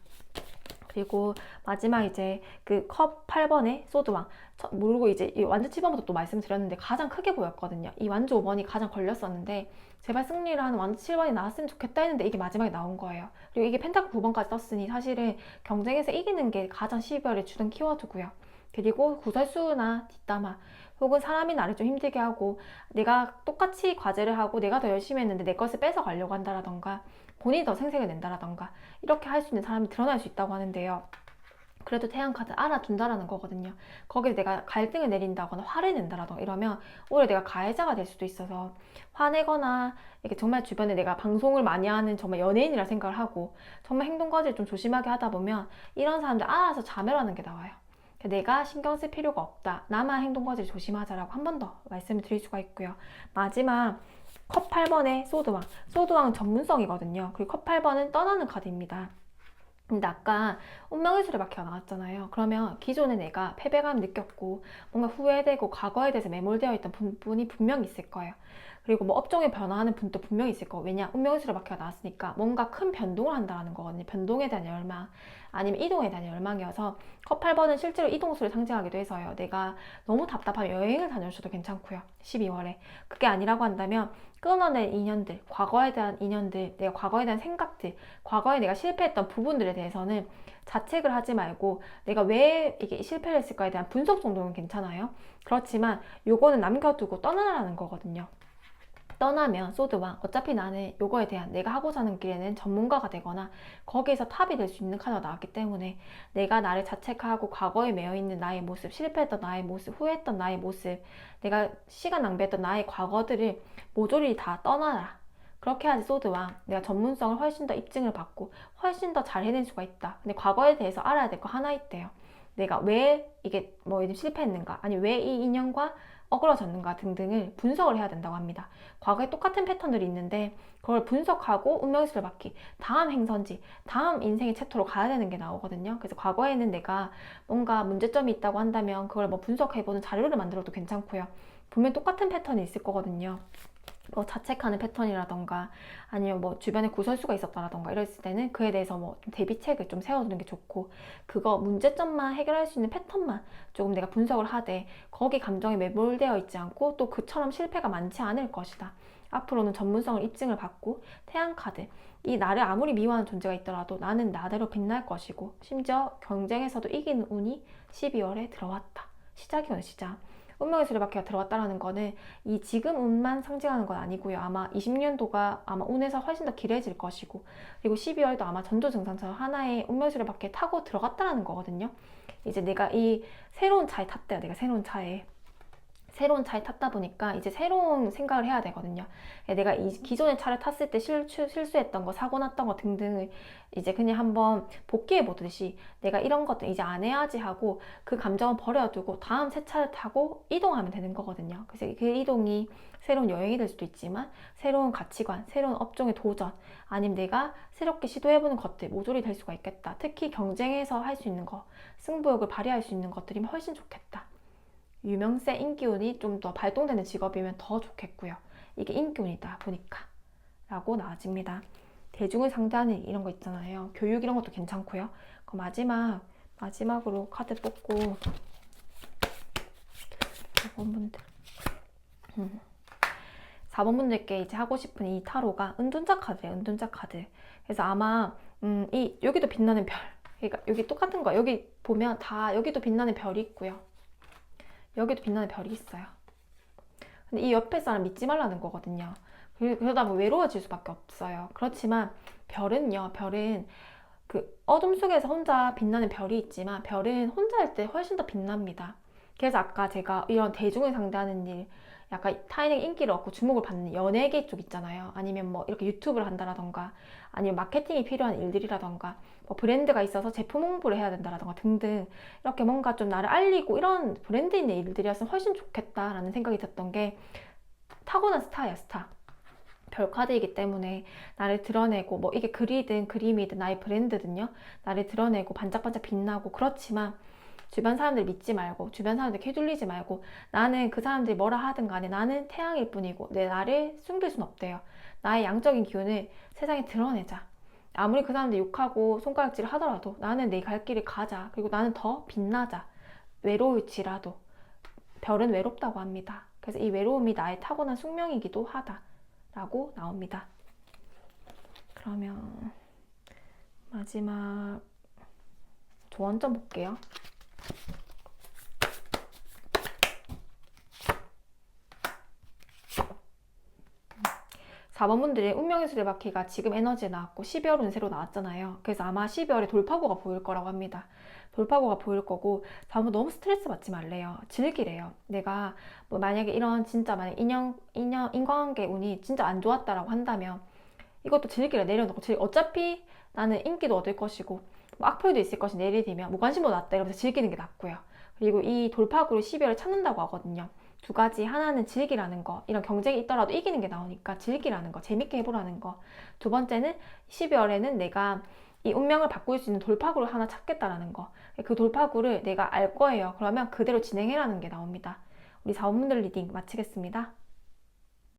그리고 마지막 이제 그 컵 8번의 소드왕 모르고 이제 이 완주 7번부터 또 말씀드렸는데 가장 크게 보였거든요. 이 완주 5번이 가장 걸렸었는데 제발 승리를 하는 완주 7번이 나왔으면 좋겠다 했는데 이게 마지막에 나온 거예요. 그리고 이게 펜타클 9번까지 떴으니 사실은 경쟁에서 이기는 게 가장 12월에 주던 키워드고요. 그리고 구설수나 뒷담화 혹은 사람이 나를 좀 힘들게 하고 내가 똑같이 과제를 하고 내가 더 열심히 했는데 내 것을 뺏어 가려고 한다라던가 본인이 더 생색을 낸다라던가 이렇게 할 수 있는 사람이 드러날 수 있다고 하는데요. 그래도 태양카드 알아둔다라는 거거든요. 거기에 내가 갈등을 내린다거나 화를 낸다라던가 이러면 오히려 내가 가해자가 될 수도 있어서 화내거나 이렇게 정말 주변에 내가 방송을 많이 하는 정말 연예인이라 생각을 하고 정말 행동거지를 좀 조심하게 하다 보면 이런 사람들 알아서 자멸하는 게 나와요. 내가 신경 쓸 필요가 없다. 나만 행동거지를 조심하자라고 한 번 더 말씀을 드릴 수가 있고요. 마지막 컵 8번의 소드왕. 소드왕은 전문성이거든요. 그리고 컵 8번은 떠나는 카드입니다. 근데 아까 운명의 수레바퀴가 나왔잖아요. 그러면 기존에 내가 패배감 느꼈고 뭔가 후회되고 과거에 대해서 매몰되어 있던 분이 분명히 있을 거예요. 그리고 뭐 업종에 변화하는 분도 분명히 있을 거고 왜냐 운명의 수레바퀴가 나왔으니까 뭔가 큰 변동을 한다는 거거든요. 변동에 대한 열망 아니면 이동에 대한 열망이어서 컵 8번은 실제로 이동수를 상징하기도 해서요. 내가 너무 답답하면 여행을 다녀오셔도 괜찮고요. 12월에 그게 아니라고 한다면 끊어낸 인연들, 과거에 대한 인연들, 내가 과거에 대한 생각들, 과거에 내가 실패했던 부분들에 대해서는 자책을 하지 말고 내가 왜 이게 실패를 했을까에 대한 분석 정도는 괜찮아요. 그렇지만 요거는 남겨두고 떠나라는 거거든요. 떠나면 소드왕 어차피 나는 요거에 대한 내가 하고자 하는 길에는 전문가가 되거나 거기에서 탑이 될 수 있는 카드가 나왔기 때문에 내가 나를 자책하고 과거에 매여있는 나의 모습, 실패했던 나의 모습, 후회했던 나의 모습, 내가 시간 낭비했던 나의 과거들을 모조리 다 떠나라. 그렇게 하지 소드왕 내가 전문성을 훨씬 더 입증을 받고 훨씬 더 잘 해낼 수가 있다. 근데 과거에 대해서 알아야 될 거 하나 있대요. 내가 왜 이게 뭐 실패했는가 아니 왜 이 인연과 어그러졌는가 등등을 분석을 해야 된다고 합니다. 과거에 똑같은 패턴들이 있는데 그걸 분석하고 운명의 수레바퀴 다음 행선지 다음 인생의 챕터로 가야 되는 게 나오거든요. 그래서 과거에는 내가 뭔가 문제점이 있다고 한다면 그걸 뭐 분석해보는 자료를 만들어도 괜찮고요. 분명 똑같은 패턴이 있을 거거든요. 뭐 자책하는 패턴이라던가 아니면 뭐 주변에 구설수가 있었다라던가 이랬을 때는 그에 대해서 뭐 대비책을 좀 세워두는 게 좋고 그거 문제점만 해결할 수 있는 패턴만 조금 내가 분석을 하되 거기 감정에 매몰되어 있지 않고 또 그처럼 실패가 많지 않을 것이다. 앞으로는 전문성을 입증을 받고 태양카드 이 나를 아무리 미워하는 존재가 있더라도 나는 나대로 빛날 것이고 심지어 경쟁에서도 이기는 운이 12월에 들어왔다. 시작이 오는 시작. 운명의 수레바퀴가 들어왔다라는 거는 이 지금 운만 상징하는 건 아니고요. 아마 20년도가 아마 운에서 훨씬 더 길어질 것이고 그리고 12월도 아마 전조증상처럼 하나의 운명의 수레바퀴에 타고 들어갔다라는 거거든요. 이제 내가 이 새로운 차에 탔대요. 내가 새로운 차에 탔다 보니까 이제 새로운 생각을 해야 되거든요. 내가 이 기존의 차를 탔을 때 실수했던 거, 사고 났던 거 등등을 이제 그냥 한번 복귀해 보듯이 내가 이런 것도 이제 안 해야지 하고 그 감정을 버려두고 다음 새 차를 타고 이동하면 되는 거거든요. 그래서 그 이동이 새로운 여행이 될 수도 있지만 새로운 가치관, 새로운 업종의 도전 아니면 내가 새롭게 시도해보는 것들 모조리 될 수가 있겠다. 특히 경쟁에서 할 수 있는 거, 승부욕을 발휘할 수 있는 것들이면 훨씬 좋겠다. 유명세 인기운이 좀 더 발동되는 직업이면 더 좋겠고요. 이게 인기운이다 보니까 라고 나와집니다. 대중을 상대하는 이런 거 있잖아요. 교육 이런 것도 괜찮고요. 그 마지막으로 카드 뽑고 4번분들 4번분들께 이제 하고 싶은 이 타로가 은둔자 카드예요. 은둔자 카드. 그래서 아마 여기도 빛나는 별 그러니까 여기 똑같은 거 여기 보면 다 여기도 빛나는 별이 있고요. 여기도 빛나는 별이 있어요. 근데 이 옆에 사람 믿지 말라는 거거든요. 그러다 보면 외로워질 수밖에 없어요. 그렇지만 별은 그 어둠 속에서 혼자 빛나는 별이 있지만 별은 혼자 할 때 훨씬 더 빛납니다. 그래서 아까 제가 이런 대중을 상대하는 일, 약간 타인에게 인기를 얻고 주목을 받는 연예계 쪽 있잖아요. 아니면 뭐 이렇게 유튜브를 한다라던가 아니면 마케팅이 필요한 일들이라던가 뭐 브랜드가 있어서 제품 홍보를 해야 된다라던가 등등 이렇게 뭔가 좀 나를 알리고 이런 브랜드 있는 일들이었으면 훨씬 좋겠다라는 생각이 들었던 게 타고난 스타예요. 스타. 별 카드이기 때문에 나를 드러내고 뭐 이게 글이든 그림이든 나의 브랜드든요. 나를 드러내고 반짝반짝 빛나고 그렇지만 주변 사람들 믿지 말고 주변 사람들 휘둘리지 말고 나는 그 사람들이 뭐라 하든 간에 나는 태양일 뿐이고 내 나를 숨길 순 없대요. 나의 양적인 기운을 세상에 드러내자. 아무리 그 사람들 욕하고 손가락질을 하더라도 나는 내 갈 길을 가자. 그리고 나는 더 빛나자. 외로울지라도 별은 외롭다고 합니다. 그래서 이 외로움이 나의 타고난 숙명이기도 하다라고 나옵니다. 그러면 마지막 조언점 볼게요. 4번 분들이 운명의 수레바퀴가 지금 에너지에 나왔고 12월 운세로 나왔잖아요. 그래서 아마 12월에 돌파구가 보일 거라고 합니다. 돌파구가 보일 거고 4번 너무 스트레스 받지 말래요. 즐기래요. 내가 뭐 만약에 이런 진짜 만약 인과관계 운이 진짜 안 좋았다라고 한다면 이것도 즐기래. 내려놓고 어차피 나는 인기도 얻을 것이고 뭐 악플도 있을 것이 내리디면 무관심도 낫다 이러면서 즐기는 게 낫고요. 그리고 이 돌파구를 12월에 찾는다고 하거든요. 두 가지, 하나는 즐기라는 거, 이런 경쟁이 있더라도 이기는 게 나오니까 즐기라는 거, 재밌게 해보라는 거. 두 번째는 12월에는 내가 이 운명을 바꿀 수 있는 돌파구를 하나 찾겠다라는 거. 그 돌파구를 내가 알 거예요. 그러면 그대로 진행해라는 게 나옵니다. 우리 4번분들 리딩 마치겠습니다.